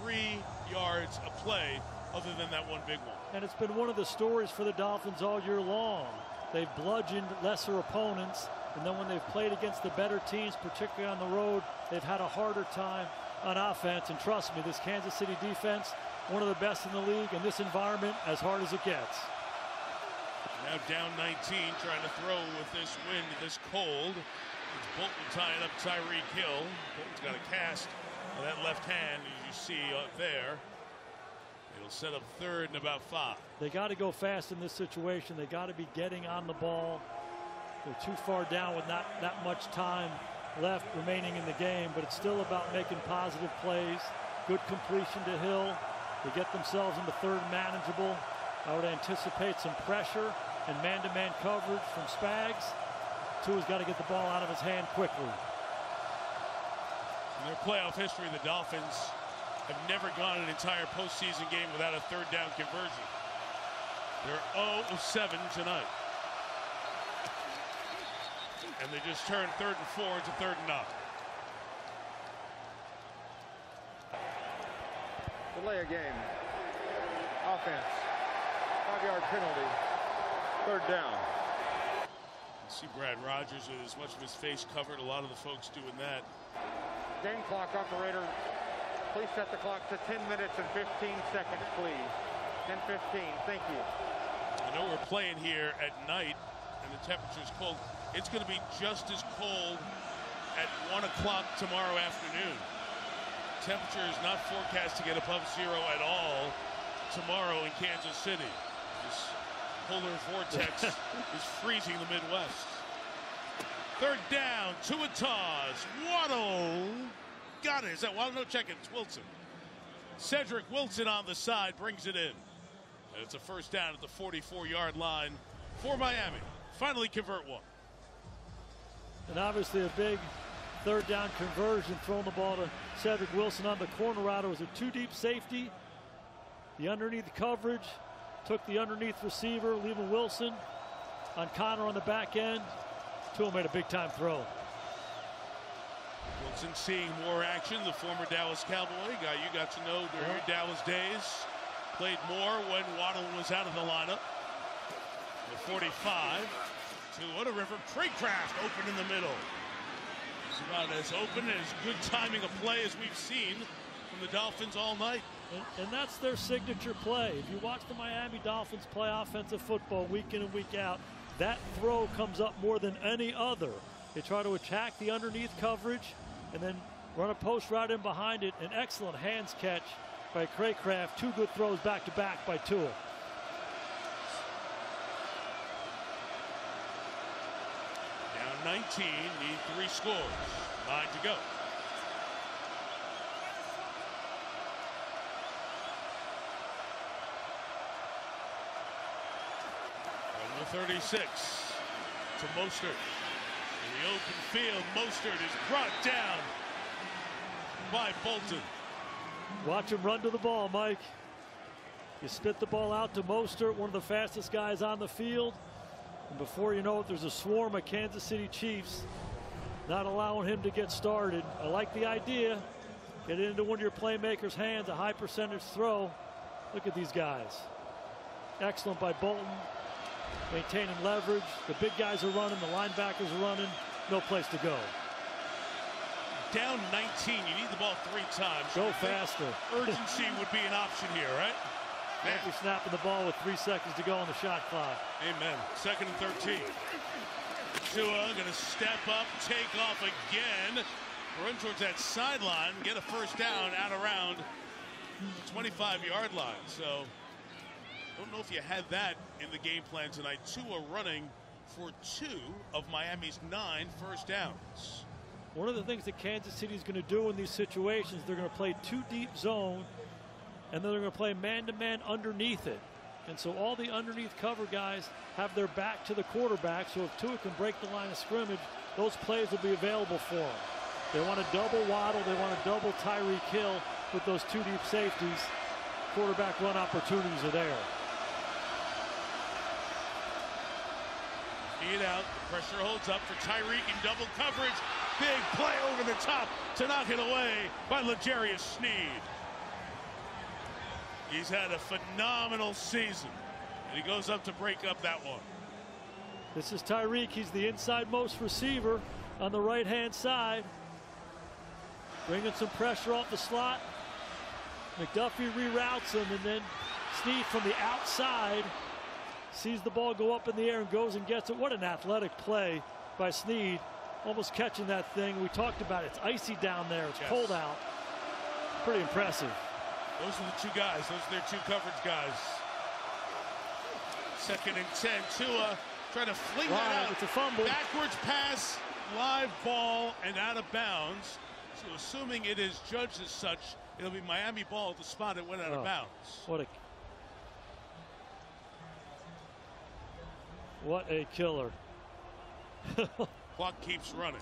3 yards a play other than that one big one. And it's been one of the stories for the Dolphins all year long. They've bludgeoned lesser opponents, and then when they've played against the better teams, particularly on the road, they've had a harder time on offense. And trust me, this Kansas City defense, one of the best in the league, in this environment, as hard as it gets. Now down 19, trying to throw with this wind, this cold. It's Bolton tying up Tyreek Hill. Bolton's got a cast on that left hand, as you see up there. It'll set up third and about 5. They got to go fast in this situation. They got to be getting on the ball. They're too far down with not that much time left remaining in the game, but it's still about making positive plays. Good completion to Hill. They get themselves into third manageable. I would anticipate some pressure and man-to-man coverage from Spags. Tua's got to get the ball out of his hand quickly. In their playoff history, the Dolphins have never gone an entire postseason game without a third down conversion. They're 0 of 7 tonight. And they just turned 3rd and 4 into 3rd and 9. Delay a game. Offense. 5-yard penalty. 3rd down. You see Brad Rogers with as much of his face covered. A lot of the folks doing that. Game clock operator. Please set the clock to 10 minutes and 15 seconds, please. 10:15. Thank you. I know we're playing here at night, and the temperature's cold. It's going to be just as cold at 1 o'clock tomorrow afternoon. Temperature is not forecast to get above 0 at all tomorrow in Kansas City. Just polar vortex is freezing the Midwest. Third down, to a toss. Waddle got it. Is that Waddle? No, check it. It's Wilson. Cedric Wilson on the side brings it in. And it's a first down at the 44-yard line for Miami. Finally convert one. And obviously a big third down conversion, throwing the ball to Cedric Wilson on the corner route. It was a two-deep safety. The underneath coverage took the underneath receiver, leaving Wilson on Connor on the back end. Tua made a big-time throw. Wilson seeing more action. The former Dallas Cowboy guy you got to know during your Dallas days. Played more when Waddle was out of the lineup. The 45. Tua to River. Craycraft open in the middle. It's about as open and as good timing a play as we've seen from the Dolphins all night. And that's their signature play. If you watch the Miami Dolphins play offensive football week in and week out, that throw comes up more than any other. They try to attack the underneath coverage and then run a post route in behind it. An excellent hands catch by Craycraft. Two good throws back to back by Tua. Down 19, need 3 scores. 9 to go. Number 36 to Mostert. In the open field, Mostert is brought down by Bolton. Watch him run to the ball, Mike. You spit the ball out to Mostert, one of the fastest guys on the field. And before you know it, there's a swarm of Kansas City Chiefs not allowing him to get started. I like the idea. Get it into one of your playmakers' hands, a high percentage throw. Look at these guys. Excellent by Bolton. Maintaining leverage. The big guys are running. The linebackers are running. No place to go. Down 19. You need the ball 3 times. Go faster. Urgency would be an option here, right? After snapping the ball with 3 seconds to go on the shot clock. Amen. 2nd and 13. Tua going to step up, take off again, run towards that sideline, get a first down out around the 25-yard line. So I don't know if you had that in the game plan tonight. Tua running for 2 of Miami's 9 first downs. One of the things that Kansas City is going to do in these situations, they're going to play 2 deep zone, and then they're going to play man-to-man underneath it. And so all the underneath cover guys have their back to the quarterback, so if Tua can break the line of scrimmage, those plays will be available for him. They want to double Waddle, they want to double Tyreek Hill with those 2 deep safeties. Quarterback run opportunities are there. Get out, the pressure holds up for Tyreek in double coverage. Big play over the top to knock it away by L'Jarius Sneed. He's had a phenomenal season, and he goes up to break up that one. This is Tyreek. He's the inside most receiver on the right-hand side. Bringing some pressure off the slot. McDuffie reroutes him, and then Sneed from the outside sees the ball go up in the air and goes and gets it. What an athletic play by Sneed. Almost catching that thing. We talked about it. It's icy down there. It's cold out. Pretty impressive. Those are the 2 guys. Those are their 2 coverage guys. 2nd and 10. Tua trying to fling that out. It's a fumble. Backwards pass, live ball, and out of bounds. So assuming it is judged as such, it'll be Miami ball at the spot it went out of bounds. What a killer. Clock keeps running.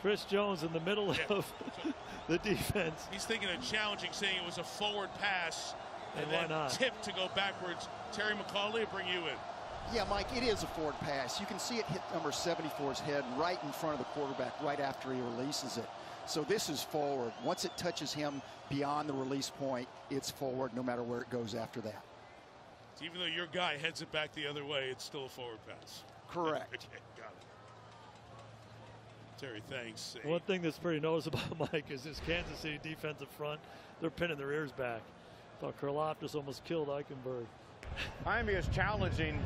Chris Jones in the middle of the defense. He's thinking of challenging, saying it was a forward pass and why then not? tip to go backwards. Terry McCauley will bring you in. Yeah, Mike, it is a forward pass. You can see it hit number 74's head right in front of the quarterback right after he releases it. So this is forward. Once it touches him beyond the release point, it's forward no matter where it goes after that. So even though your guy heads it back the other way, it's still a forward pass. Correct. Okay, got it. Terry, thanks. One thing that's pretty noticeable, Mike, is this Kansas City defensive front. They're pinning their ears back. Thought Karlaftis almost killed Eichenberg. Miami is challenging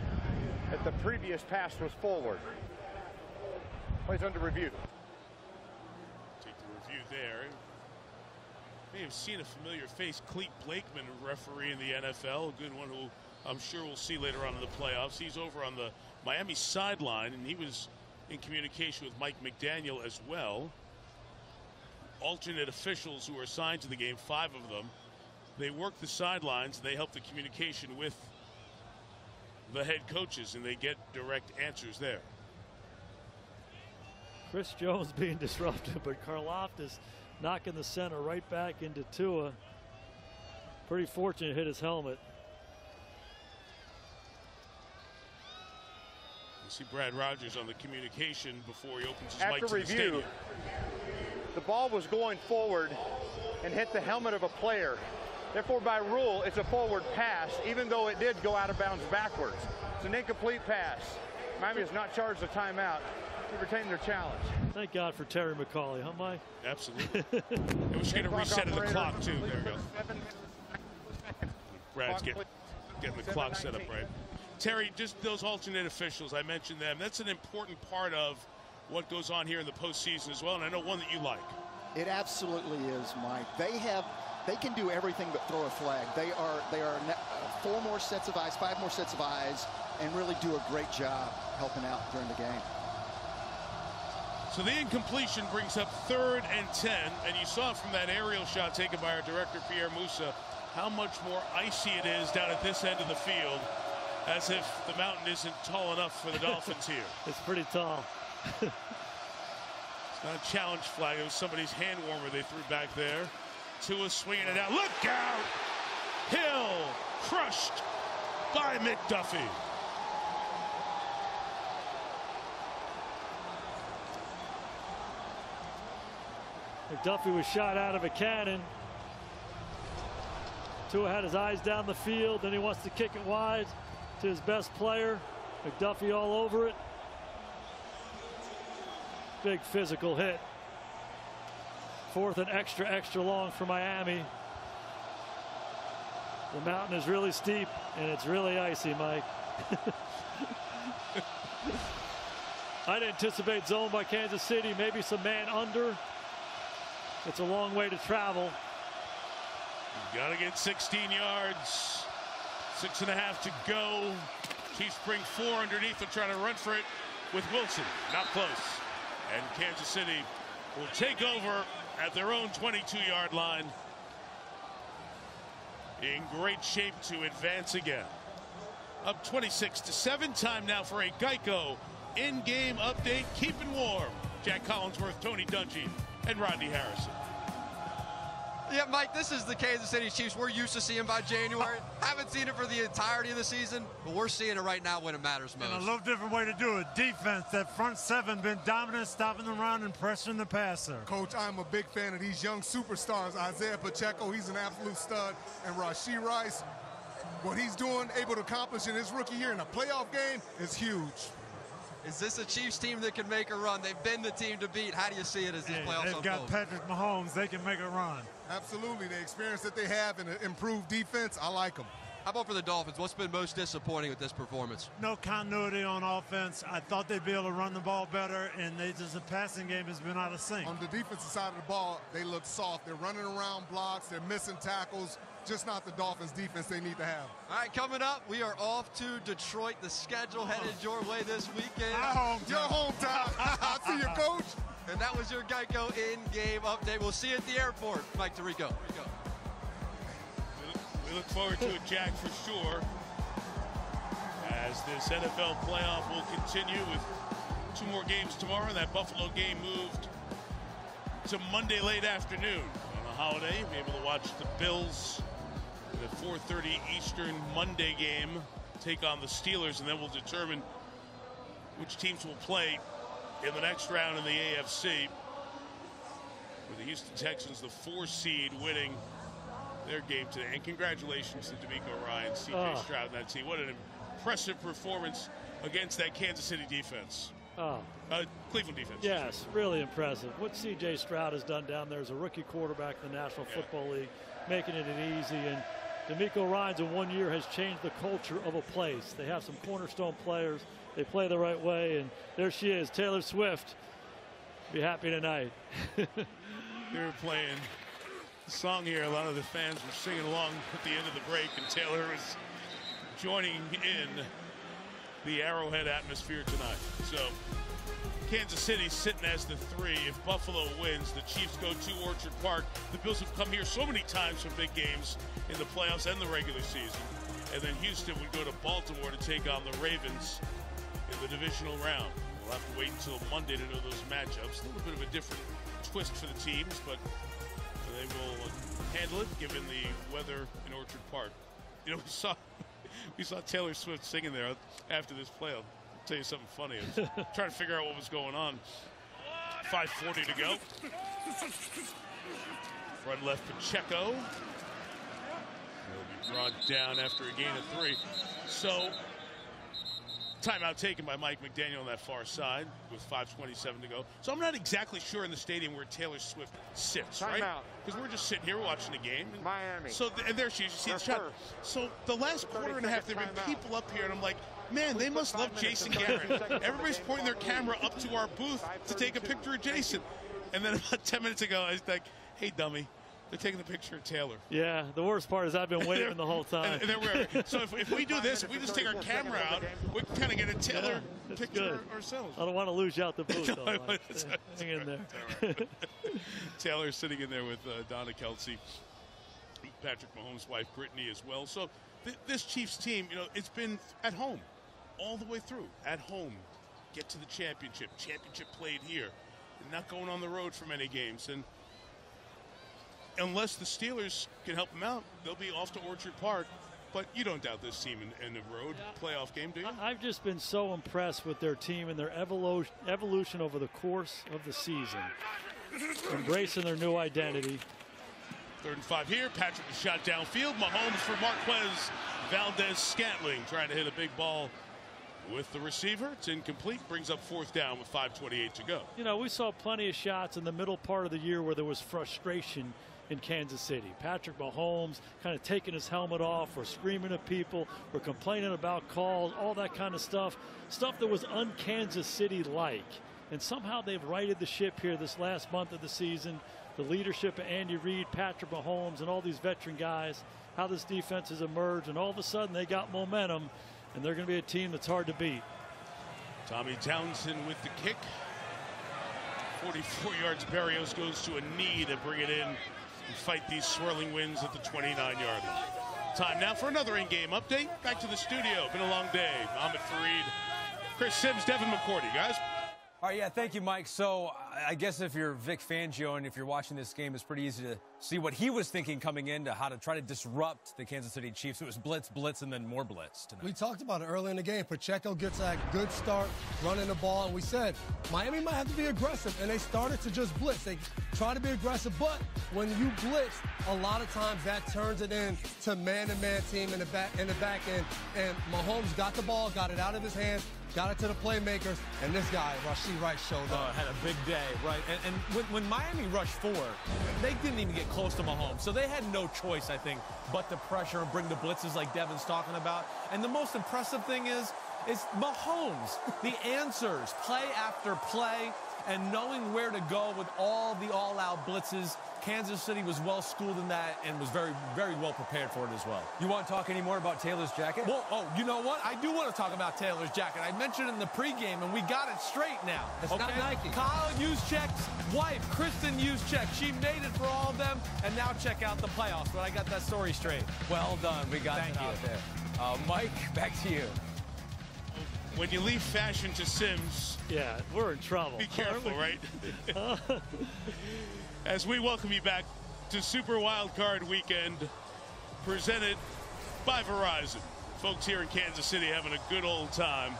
that the previous pass was forward. Plays under review. Take the review there. may have seen a familiar face, Clete Blakeman, a referee in the NFL, a good one who I'm sure we'll see later on in the playoffs. He's over on the Miami sideline, and he was in communication with Mike McDaniel as well. Alternate officials who are assigned to the game, 5 of them. They work the sidelines, and they help the communication with the head coaches, and they get direct answers there. Chris Jones being disrupted, but Karlaftis knocking the center right back into Tua. Pretty fortunate, hit his helmet. You see Brad Rogers on the communication before he opens his mic After to the stadium. review, the ball was going forward and hit the helmet of a player. Therefore, by rule, it's a forward pass, even though it did go out of bounds backwards. It's an incomplete pass. Miami has not charged a timeout to retain their challenge. Thank God for Terry McCauley, huh, Mike? Absolutely. It was going to reset the clock, too. There you go. Brad's getting the clock set up right. Terry, just those alternate officials, I mentioned them. That's an important part of what goes on here in the postseason as well, and I know one that you like. It absolutely is, Mike. They can do everything but throw a flag. They are 4 more sets of eyes, 5 more sets of eyes, and really do a great job helping out during the game. So the incompletion brings up 3rd and 10, and you saw from that aerial shot taken by our director Pierre Moussa how much more icy it is down at this end of the field, as if the mountain isn't tall enough for the Dolphins here. It's pretty tall. It's not a challenge flag. It was somebody's hand warmer they threw back there. Tua swinging it out. Look out! Hill crushed by McDuffie. McDuffie was shot out of a cannon. Tua had his eyes down the field, then he wants to kick it wide to his best player. McDuffie all over it. Big physical hit. 4th and extra long for Miami. The mountain is really steep and it's really icy, Mike. I'd anticipate zone by Kansas City, maybe some man under. It's a long way to travel. You've got to get 16 yards. 6.5 to go. Chiefs bring 4 underneath. They're trying to run for it with Wilson. Not close. And Kansas City will take over at their own 22-yard line. In great shape to advance again. Up 26-7. Time now for a Geico in-game update. Keeping warm. Jack Collinsworth, Tony Dungy, and Rodney Harrison. Yeah, Mike, this is the Kansas City Chiefs we're used to seeing by January. Haven't seen it for the entirety of the season, but we're seeing it right now when it matters most. And a little different way to do it. Defense, that front 7 been dominant, stopping the run and pressuring the passer. Coach, I'm a big fan of these young superstars. Isaiah Pacheco, he's an absolute stud. And Rashee Rice, what he's doing, able to accomplish in his rookie year in a playoff game is huge. Is this a Chiefs team that can make a run? They've been the team to beat. How do you see it as these playoffs They've unfold? got Patrick Mahomes. They can make a run. Absolutely. The experience that they have and the improved defense, I like them. How about for the Dolphins? What's been most disappointing with this performance? No continuity on offense. I thought they'd be able to run the ball better, and the passing game has been out of sync. On the defensive side of the ball, they look soft. They're running around blocks. They're missing tackles. Just not the Dolphins defense they need to have. All right, coming up, we are off to Detroit. The schedule headed your way this weekend. Your hometown. I see you, Coach. And that was your Geico in-game update. We'll see you at the airport. Mike Tirico. We look forward to it, Jack, for sure. As this NFL playoff will continue with 2 more games tomorrow. That Buffalo game moved to Monday late afternoon on a holiday. You'll be able to watch the Bills in the 4:30 Eastern Monday game take on the Steelers, and then we'll determine which teams will play in the next round in the AFC. With the Houston Texans, the 4 seed, winning their game today. And congratulations to D'Amico Ryan, C.J. Stroud, and that team. What an impressive performance against that Kansas City defense. Cleveland defense. Yes, really impressive. What C.J. Stroud has done down there as a rookie quarterback in the National Football League, making it an easy. And D'Amico Ryans in 1 year has changed the culture of a place. They have some cornerstone players. They play the right way, and there she is, Taylor Swift. Be happy tonight. They were playing song here. A lot of the fans were singing along at the end of the break, and Taylor was joining in the Arrowhead atmosphere tonight. So Kansas City sitting as the 3. If Buffalo wins, the Chiefs go to Orchard Park. The Bills have come here so many times for big games in the playoffs and the regular season. And then Houston would go to Baltimore to take on the Ravens in the divisional round. We'll have to wait until Monday to know those matchups. A little bit of a different twist for the teams, but they will handle it given the weather in Orchard Park. You know, we saw Taylor Swift singing there after this play. I'll tell you something funny. I was trying to figure out what was going on. 5:40 to go. Run left Pacheco. He'll be brought down after a gain of 3. So, timeout taken by Mike McDaniel on that far side with 5:27 to go. So I'm not exactly sure in the stadium where Taylor Swift sits, right? Because we're just sitting here watching the game. Miami. So, and there she is. You see the shot. So the last quarter and a half, there have been people up here, and I'm like, man, they must love Jason Garrett. Everybody's pointing their camera up to our booth to take a picture of Jason. And then about 10 minutes ago, I was like, hey, dummy. They're taking the picture of Taylor. Yeah, the worst part is I've been waving the whole time. So if we do this, if we just take our camera out, we can kind of get a Taylor picture ourselves. I don't want to lose you out the booth, though. Hang in there. Right. Taylor sitting in there with Donna Kelsey, Patrick Mahomes' wife, Brittany, as well. So this Chiefs team, you know, it's been at home all the way through. At home, get to the championship. Championship played here. And not going on the road for many games. And unless the Steelers can help them out, they'll be off to Orchard Park. But you don't doubt this team in the road playoff game, do you? I've just been so impressed with their team and their evolution over the course of the season. Embracing their new identity. 3rd and 5 here. Patrick is shot downfield. Mahomes for Marquez Valdez-Scantling trying to hit a big ball with the receiver. It's incomplete. Brings up 4th down with 5:28 to go. You know, we saw plenty of shots in the middle part of the year where there was frustration in Kansas City. Patrick Mahomes kind of taking his helmet off or screaming at people or complaining about calls, all that kind of stuff. Stuff that was un-Kansas City-like. And somehow they've righted the ship here this last month of the season. The leadership of Andy Reid, Patrick Mahomes, and all these veteran guys, how this defense has emerged, and all of a sudden they got momentum, and they're going to be a team that's hard to beat. Tommy Townsend with the kick. 44 yards. Berrios goes to a knee to bring it in and fight these swirling winds at the 29-yard line. Time now for another in-game update. Back to the studio. Been a long day. Ahmed Fareed, Chris Sims, Devin McCourty, guys. All right, yeah, thank you, Mike. So I guess if you're Vic Fangio and if you're watching this game, it's pretty easy to see what he was thinking coming into how to try to disrupt the Kansas City Chiefs. It was blitz, and then more blitz tonight. We talked about it early in the game. Pacheco gets that good start running the ball, and we said Miami might have to be aggressive, and they started to just blitz. They try to be aggressive, but when you blitz, a lot of times that turns it into man-to-man team in the back end, and Mahomes got the ball, got it out of his hands, got it to the playmakers, and this guy, Rashee Rice, showed up. Had a big day, right? And when Miami rushed 4, they didn't even get close to Mahomes. So they had no choice, I think, but to pressure and bring the blitzes like Devin's talking about. And the most impressive thing is Mahomes. The answers, play after play, and knowing where to go with all the all-out blitzes. Kansas City was well schooled in that and was very, very well prepared for it as well. You want to talk any more about Taylor's jacket? Well, you know what? I do want to talk about Taylor's jacket. I mentioned it in the pregame, and we got it straight now. It's not Nike. Kyle Juszczyk's wife, Kristen Juszczyk, she made it for all of them, and now check out the playoffs. But I got that story straight. Well done. We got it out there. Mike, back to you. When you leave fashion to Sims, yeah, we're in trouble. Be careful, right? As we welcome you back to Super Wildcard Weekend, presented by Verizon. Folks here in Kansas City having a good old time.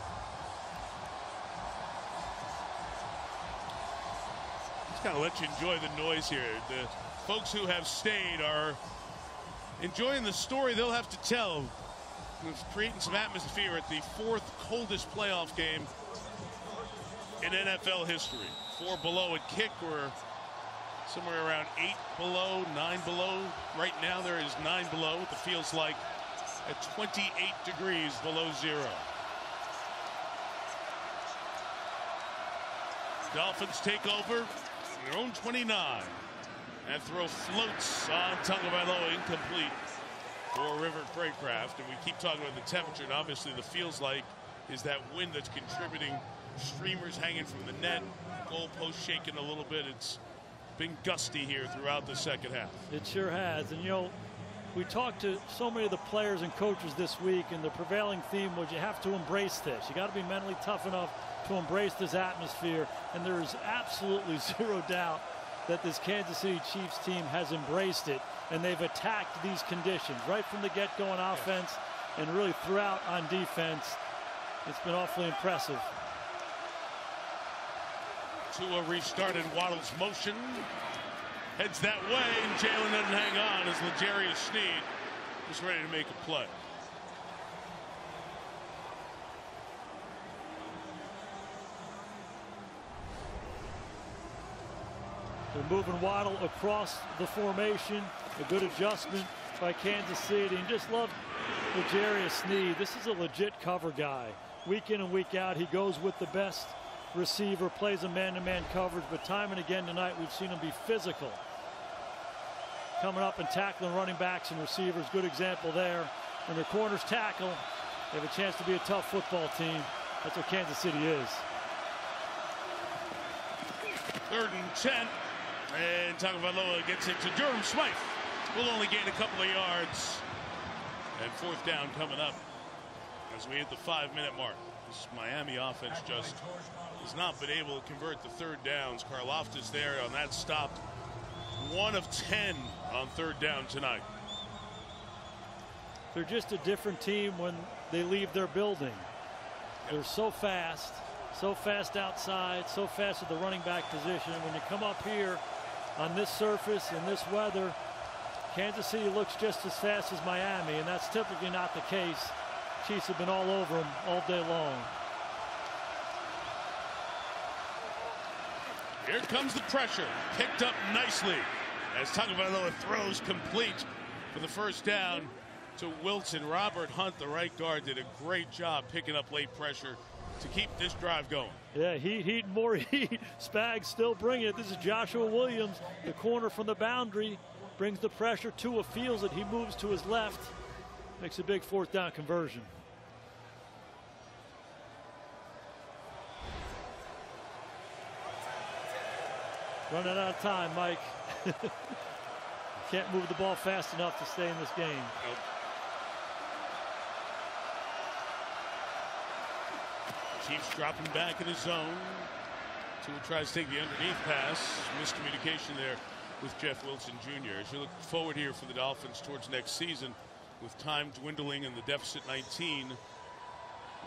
Just kind of let you enjoy the noise here. The folks who have stayed are enjoying the story they'll have to tell. It's creating some atmosphere at the 4th coldest playoff game in NFL history. 4 below at kick. We're somewhere around 8 below, 9 below. Right now there is 9 below. It feels like at 28 degrees below 0. Dolphins take over their own 29. That throw floats on Tagovailoa, incomplete for River Craycraft. And we keep talking about the temperature, and obviously the feels like is that wind that's contributing. Streamers hanging from the net, goalpost shaking a little bit. It's been gusty here throughout the second half. It sure has. And, you know, we talked to so many of the players and coaches this week, and the prevailing theme was you have to embrace this. You got to be mentally tough enough to embrace this atmosphere. And there is absolutely zero doubt that this Kansas City Chiefs team has embraced it, and they've attacked these conditions right from the get-go on offense and really throughout on defense. It's been awfully impressive. Tua restarted Waddle's motion. Heads that way, and Jalen doesn't hang on as L'Jarius Sneed is ready to make a play. They're moving Waddle across the formation. A good adjustment by Kansas City. And just love L'Jarius Sneed. This is a legit cover guy. Week in and week out, he goes with the best receiver, plays a man-to-man coverage, but time and again tonight we've seen him be physical. Coming up and tackling running backs and receivers. Good example there. When their corners tackle, they have a chance to be a tough football team. That's what Kansas City is. 3rd and 10. And Tagovailoa gets it to Durham Smythe. Will only gain a couple of yards. And 4th down coming up as we hit the 5-minute mark. This Miami offense just has not been able to convert the 3rd downs. Karlaftis there on that stop. 1 of 10 on 3rd down tonight. They're just a different team when they leave their building. They're so fast outside, so fast at the running back position. When you come up here on this surface in this weather, Kansas City looks just as fast as Miami, and that's typically not the case. Chiefs have been all over them all day long. Here comes the pressure. Picked up nicely as Tagovailoa throws complete for the 1st down to Wilson. Robert Hunt, the right guard, did a great job picking up late pressure to keep this drive going. Yeah, heat, more heat. Spags still bringing it. This is Joshua Williams, the corner from the boundary. Brings the pressure. Tua feels it. He moves to his left. Makes a big 4th down conversion. Running out of time, Mike. Can't move the ball fast enough to stay in this game. Nope. Chiefs dropping back in his zone. Tua tries to take the underneath pass. Miscommunication there with Jeff Wilson Jr. As you look forward here for the Dolphins towards next season, with time dwindling and the deficit 19.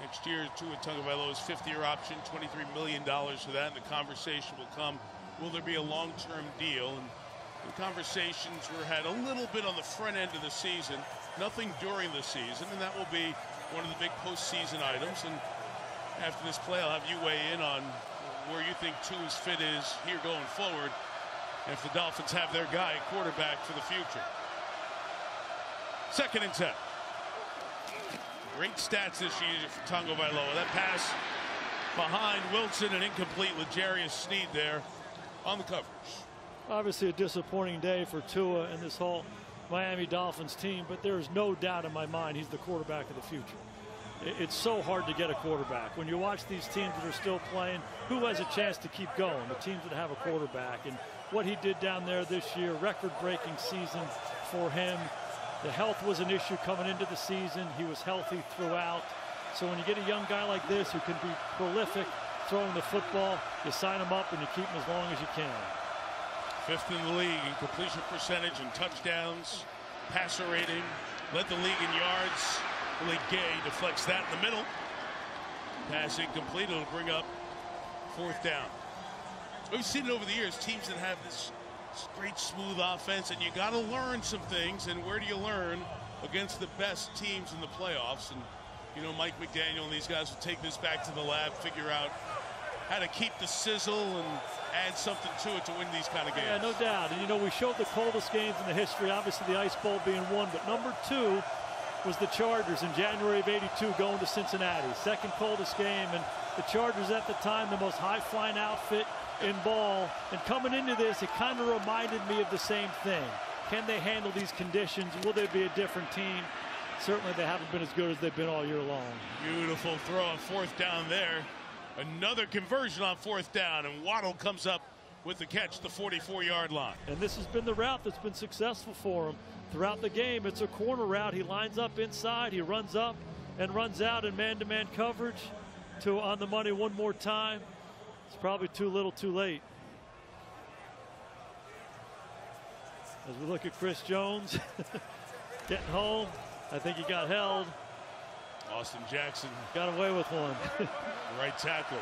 Next year, Tua Tagovailoa's 5th-year option, $23 million for that, and the conversation will come, will there be a long-term deal? And the conversations were had a little bit on the front end of the season, nothing during the season, and that will be one of the big postseason items. And after this play, I'll have you weigh in on where you think Tua's fit is here going forward, and if the Dolphins have their guy at quarterback for the future. 2nd and 10. Great stats this year for Tagovailoa. That pass behind Wilson, and incomplete. L'Jarius Sneed there on the coverage. Obviously a disappointing day for Tua and this whole Miami Dolphins team, but there is no doubt in my mind he's the quarterback of the future. It's so hard to get a quarterback. When you watch these teams that are still playing, who has a chance to keep going? The teams that have a quarterback. And what he did down there this year, record-breaking season for him. The health was an issue coming into the season. He was healthy throughout. So when you get a young guy like this who can be prolific throwing the football, you sign him up and you keep him as long as you can. 5th in the league in completion percentage and touchdowns. Passer rating, led the league in yards. Willie Gay deflects that in the middle. Pass incomplete. It'll bring up 4th down. We've seen it over the years, teams that have this great smooth offense, and you got to learn some things. And where do you learn? Against the best teams in the playoffs. And you know, Mike McDaniel and these guys will take this back to the lab, figure out how to keep the sizzle and add something to it to win these kind of games. Yeah, no doubt. And you know, we showed the coldest games in the history, obviously the Ice Bowl being one, but number 2 was the Chargers in January of '82 going to Cincinnati. 2nd coldest game, and the Chargers at the time, the most high-flying outfit in ball. And coming into this, it kind of reminded me of the same thing. Can they handle these conditions? Will they be a different team? Certainly they haven't been as good as they've been all year long. Beautiful throw on 4th down there. Another conversion on 4th down, and Waddle comes up with the catch, the 44-yard line. And this has been the route that's been successful for him throughout the game. It's a corner route. He lines up inside. He runs up and runs out in man-to-man coverage to on the money one more time. It's probably too little too late. As we look at Chris Jones getting home, I think he got held. Austin Jackson got away with one. Right tackle.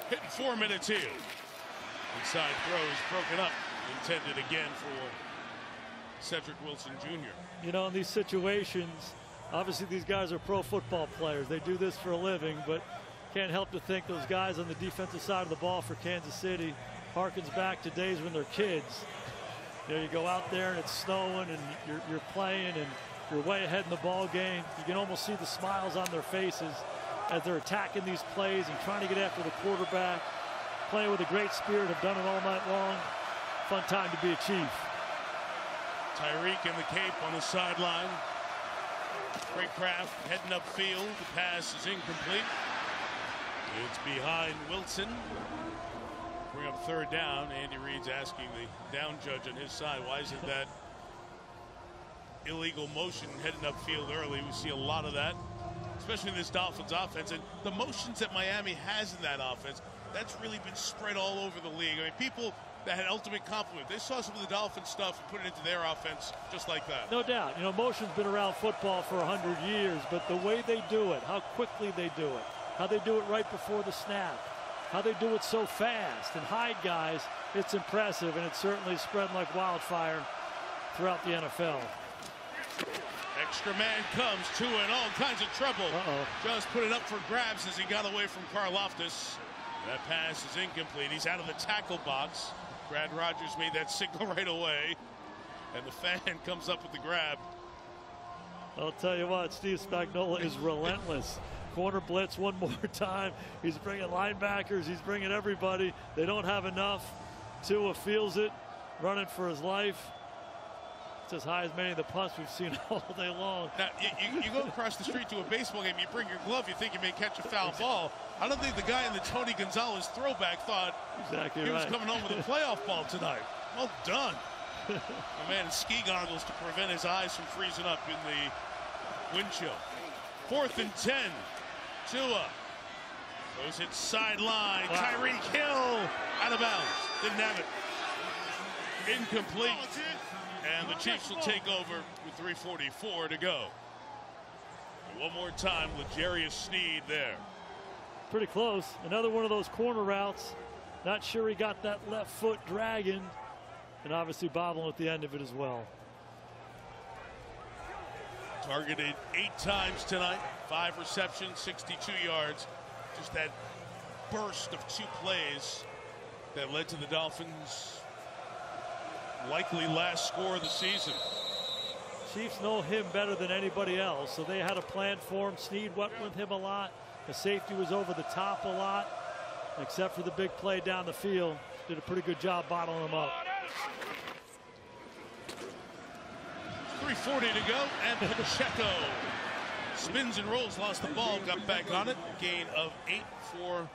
Hitting 4 minutes here. Inside throws broken up. Intended again for Cedric Wilson Jr. You know, in these situations, obviously these guys are pro football players. They do this for a living, but can't help to think those guys on the defensive side of the ball for Kansas City harkens back to days when they're kids. You know, you go out there and it's snowing and you're playing and you're way ahead in the ball game. You can almost see the smiles on their faces as they're attacking these plays and trying to get after the quarterback. Playing with a great spirit, have done it all night long. Fun time to be a Chief. Tyreek in the cape on the sideline. Craycraft heading upfield. The pass is incomplete. It's behind Wilson. Bring up 3rd down. Andy Reid's asking the down judge on his side, why isn't that illegal motion heading upfield early? We see a lot of that, especially in this Dolphins offense. And the motions that Miami has in that offense, that's really been spread all over the league. I mean, people that had ultimate compliment, they saw some of the Dolphins stuff and put it into their offense just like that. No doubt. You know, motion's been around football for 100 years, but the way they do it, how quickly they do it, how they do it right before the snap, how they do it so fast and hide guys, it's impressive, and it's certainly spread like wildfire throughout the NFL. Extra man comes, Tua in all kinds of trouble. Just put it up for grabs as he got away from Karlaftis. That pass is incomplete. He's out of the tackle box. Brad Rogers made that signal right away, and the fan comes up with the grab. I'll tell you what, Steve Spagnuolo is relentless. Corner blitz one more time. He's bringing linebackers. He's bringing everybody. They don't have enough. Tua feels it, running for his life. It's as high as many of the punts we've seen all day long. Now, you go across the street to a baseball game, you bring your glove, you think you may catch a foul ball. I don't think the guy in the Tony Gonzalez throwback thought he was coming home with a playoff ball tonight. Well done. A man in ski goggles to prevent his eyes from freezing up in the wind chill. 4th and 10. Tua goes it sideline. Tyreek Hill out of bounds. Didn't have it. Incomplete. And the Chiefs will take over with 3:44 to go. And one more time, L'Jarius Sneed there. Pretty close. Another one of those corner routes. Not sure he got that left foot dragging. And obviously bobbling at the end of it as well. Targeted 8 times tonight. 5 receptions, 62 yards. Just that burst of 2 plays that led to the Dolphins' likely last score of the season. Chiefs know him better than anybody else, so they had a plan for him. Sneed went with him a lot. The safety was over the top a lot, except for the big play down the field. Did a pretty good job bottling him up. 3:40 to go, and Pacheco spins and rolls, lost the ball, got back on it. Gain of 8 for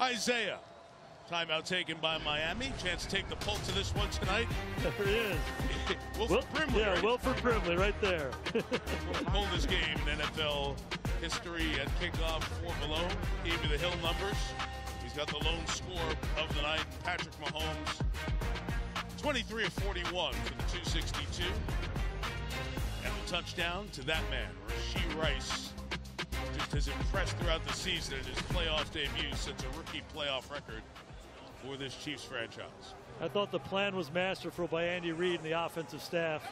Isaiah. Timeout taken by Miami. Chance to take the pulse of this one tonight. There he is. Wilford Brimley. Yeah, right? Wilford Brimley right there. Coldest game in NFL history at kickoff for Malone. Gave you the Hill numbers. He's got the lone score of the night. Patrick Mahomes, 23 of 41 for the 262. And the touchdown to that man, Rashee Rice. Just has impressed throughout the season in his playoff debut, sets a rookie playoff record for this Chiefs franchise. I thought the plan was masterful by Andy Reid and the offensive staff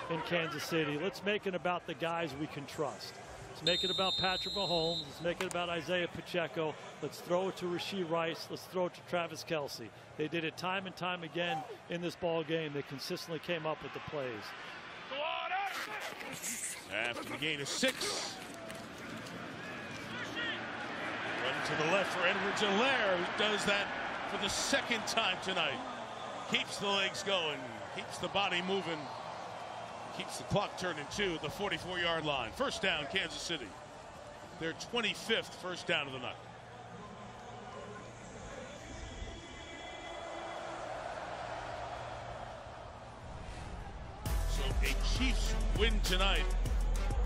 in Kansas City. Let's make it about the guys we can trust. Let's make it about Patrick Mahomes. Let's make it about Isaiah Pacheco. Let's throw it to Rashee Rice. Let's throw it to Travis Kelce. They did it time and time again in this ball game. They consistently came up with the plays. After the gain of 6, Run to the left for Edwards-Helaire, who does that for the second time tonight. Keeps the legs going, keeps the body moving, keeps the clock turning to the 44-yard line. First down, Kansas City. Their 25th first down of the night. So a Chiefs win tonight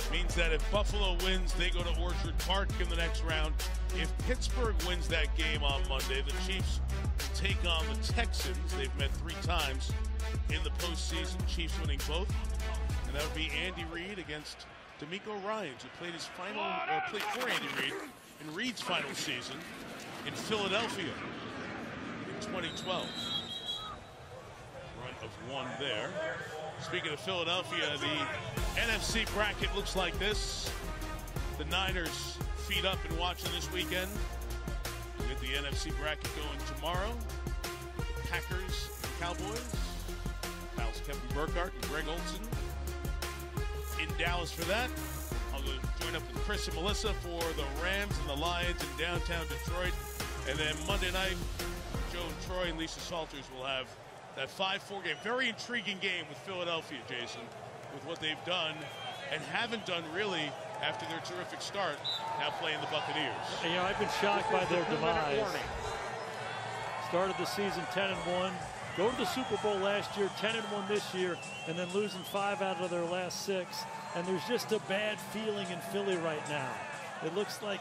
means that if Buffalo wins, they go to Orchard Park in the next round. If Pittsburgh wins that game on Monday, the Chiefs will take on the Texans. They've met 3 times in the postseason, Chiefs winning both. And that would be Andy Reid against D'Amico Ryans, who played played for Andy Reid in Reid's final season in Philadelphia in 2012. Run of 1 there. Speaking of Philadelphia, the NFC bracket looks like this. The Niners feed up and watching this weekend. We'll get the NFC bracket going tomorrow. Packers and Cowboys. Pals Kevin Burkhardt and Greg Olson in Dallas for that. I'll go join up with Chris and Melissa for the Rams and the Lions in downtown Detroit. And then Monday night, Joe and Troy and Lisa Salters will have that 5-4 game. Very intriguing game with Philadelphia, Jason, with what they've done and haven't done really after their terrific start, now playing the Buccaneers. You know, I've been shocked by their demise. Started the season 10-1. Go to the Super Bowl last year, 10-1 this year, and then losing 5 out of their last 6. And there's just a bad feeling in Philly right now. It looks like,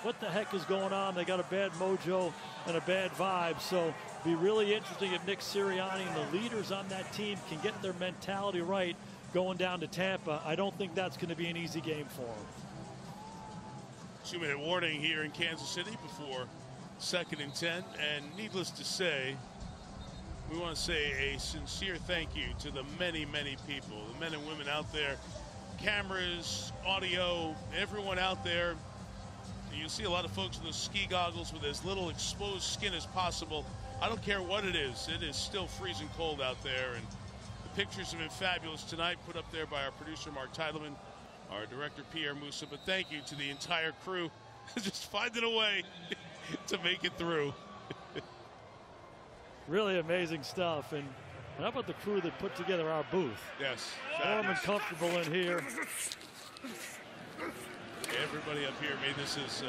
what the heck is going on? They got a bad mojo and a bad vibe. So be really interesting if Nick Sirianni and the leaders on that team can get their mentality right going down to Tampa. I don't think that's going to be an easy game for them. 2-minute warning here in Kansas City before 2nd and 10. And needless to say, we want to say a sincere thank you to the many, many people, the men and women out there, cameras, audio, everyone out there. You'll see a lot of folks with those ski goggles with as little exposed skin as possible. I don't care what it is still freezing cold out there. And the pictures have been fabulous tonight, put up there by our producer, Mark Titleman, our director, Pierre Musa. But thank you to the entire crew, just finding a way to make it through. Really amazing stuff. And how about the crew that put together our booth? Yes. Warm and comfortable in here. Everybody up here made this as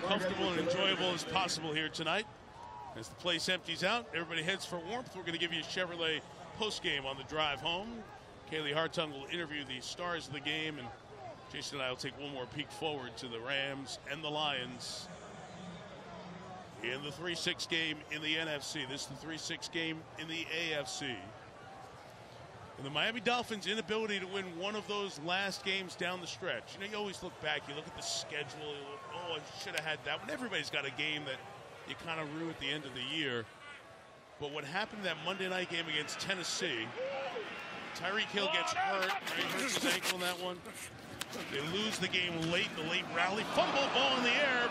comfortable and enjoyable as possible here tonight. As the place empties out, everybody heads for warmth. We're going to give you a Chevrolet postgame on the drive home. Kaylee Hartung will interview the stars of the game, and Jason and I will take one more peek forward to the Rams and the Lions in the 3-6 game in the NFC. This is the 3-6 game in the AFC. And the Miami Dolphins' inability to win one of those last games down the stretch. You know, you always look back, you look at the schedule, you look, oh, I should have had that one. Everybody's got a game that you kind of rue at the end of the year. But what happened in that Monday night game against Tennessee, Tyreek Hill gets hurt. He hurts his ankle in that one. They lose the game late, the late rally. Fumble, ball in the air.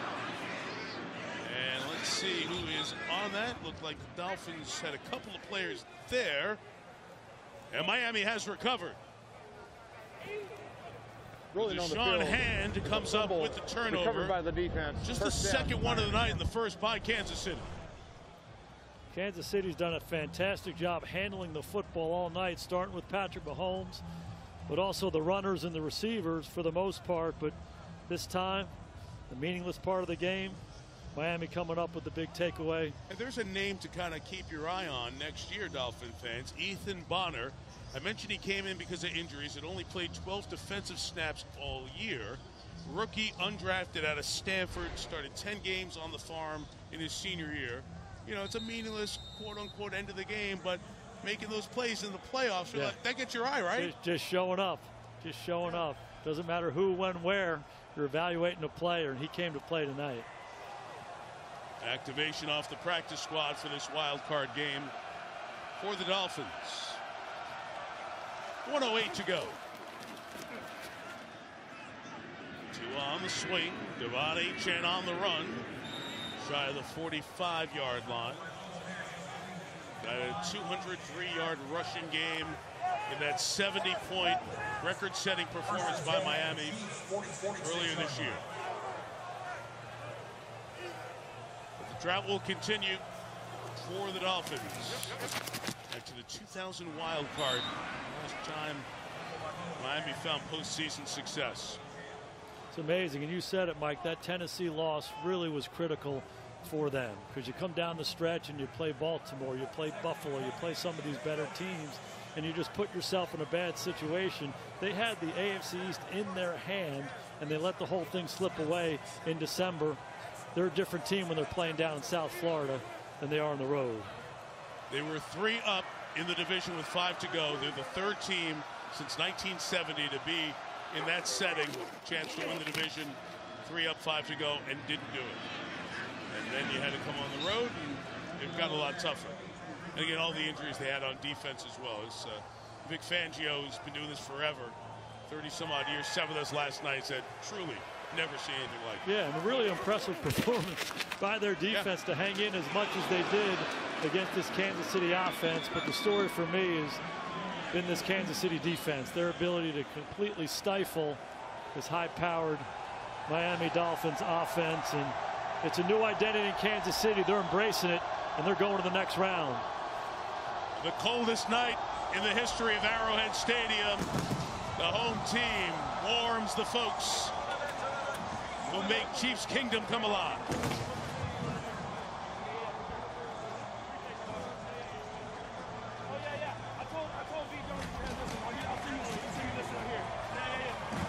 And let's see who is on that. Looked like the Dolphins had a couple of players there. And Miami has recovered. Deshaun Hand comes up with the turnover. Recovered by the defense. Just the second one of the night, and the first by Kansas City. Kansas City's done a fantastic job handling the football all night, starting with Patrick Mahomes, but also the runners and the receivers for the most part. But this time, the meaningless part of the game, Miami coming up with the big takeaway. And there's a name to kind of keep your eye on next year, Dolphin fans. Ethan Bonner. I mentioned he came in because of injuries. Had only played 12 defensive snaps all year. Rookie, undrafted out of Stanford. Started 10 games on the farm in his senior year. You know, it's a meaningless, quote-unquote, end of the game, but making those plays in the playoffs, that gets your eye, right? Just showing up. Just showing up. Doesn't matter who, when, where. You're evaluating a player, and he came to play tonight. Activation off the practice squad for this wild card game for the Dolphins. 1:08 to go. 2 on the swing. Devon Achane on the run. Shy of the 45-yard line. Got a 203-yard rushing game in that 70-point record-setting performance by Miami earlier this year. Drought will continue for the Dolphins. Back to the 2000 wild card. Last time Miami found postseason success. It's amazing, and you said it, Mike, that Tennessee loss really was critical for them, because you come down the stretch and you play Baltimore, you play Buffalo, you play some of these better teams, and you just put yourself in a bad situation. They had the AFC East in their hand, and they let the whole thing slip away in December. They're a different team when they're playing down in South Florida than they are on the road. They were 3 up in the division with 5 to go. They're the 3rd team since 1970 to be in that setting, chance to win the division, 3 up, 5 to go, and didn't do it. And then you had to come on the road, and it got a lot tougher. And again, all the injuries they had on defense as well. It's, Vic Fangio, who's been doing this forever, 30-some-odd years, 7 with us last night, said, truly, never seen anything like it. Yeah, and a really impressive performance by their defense to hang in as much as they did against this Kansas City offense. But the story for me is in this Kansas City defense, their ability to completely stifle this high-powered Miami Dolphins offense. And it's a new identity in Kansas City. They're embracing it, and they're going to the next round. The coldest night in the history of Arrowhead Stadium. The home team warms the folks who make Chiefs Kingdom come alive.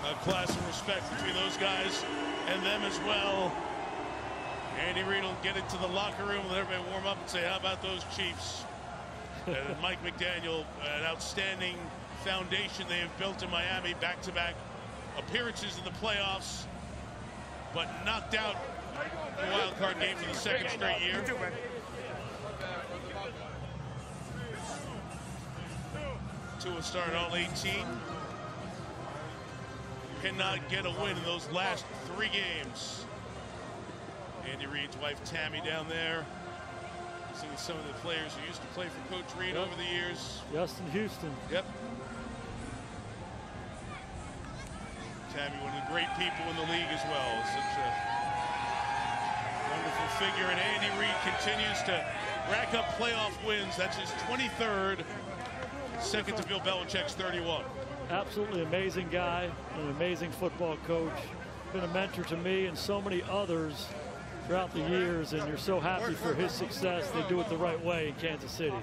A class of respect between those guys and them as well. Andy Reid will get into the locker room, let everybody warm up and say, how about those Chiefs? And Mike McDaniel, an outstanding foundation they have built in Miami, back-to-back appearances in the playoffs, but knocked out the wild card game for the 2nd straight year. Tua started all 18. Cannot get a win in those last 3 games. Andy Reid's wife Tammy down there. Seeing some of the players who used to play for Coach Reid over the years. Justin Houston. Yep. Tammy, one of the great people in the league as well. Such a wonderful figure. And Andy Reid continues to rack up playoff wins. That's his 23rd. Second to Bill Belichick's 31. Absolutely amazing guy, an amazing football coach. Been a mentor to me and so many others throughout the years, and you're so happy for his success. They do it the right way in Kansas City.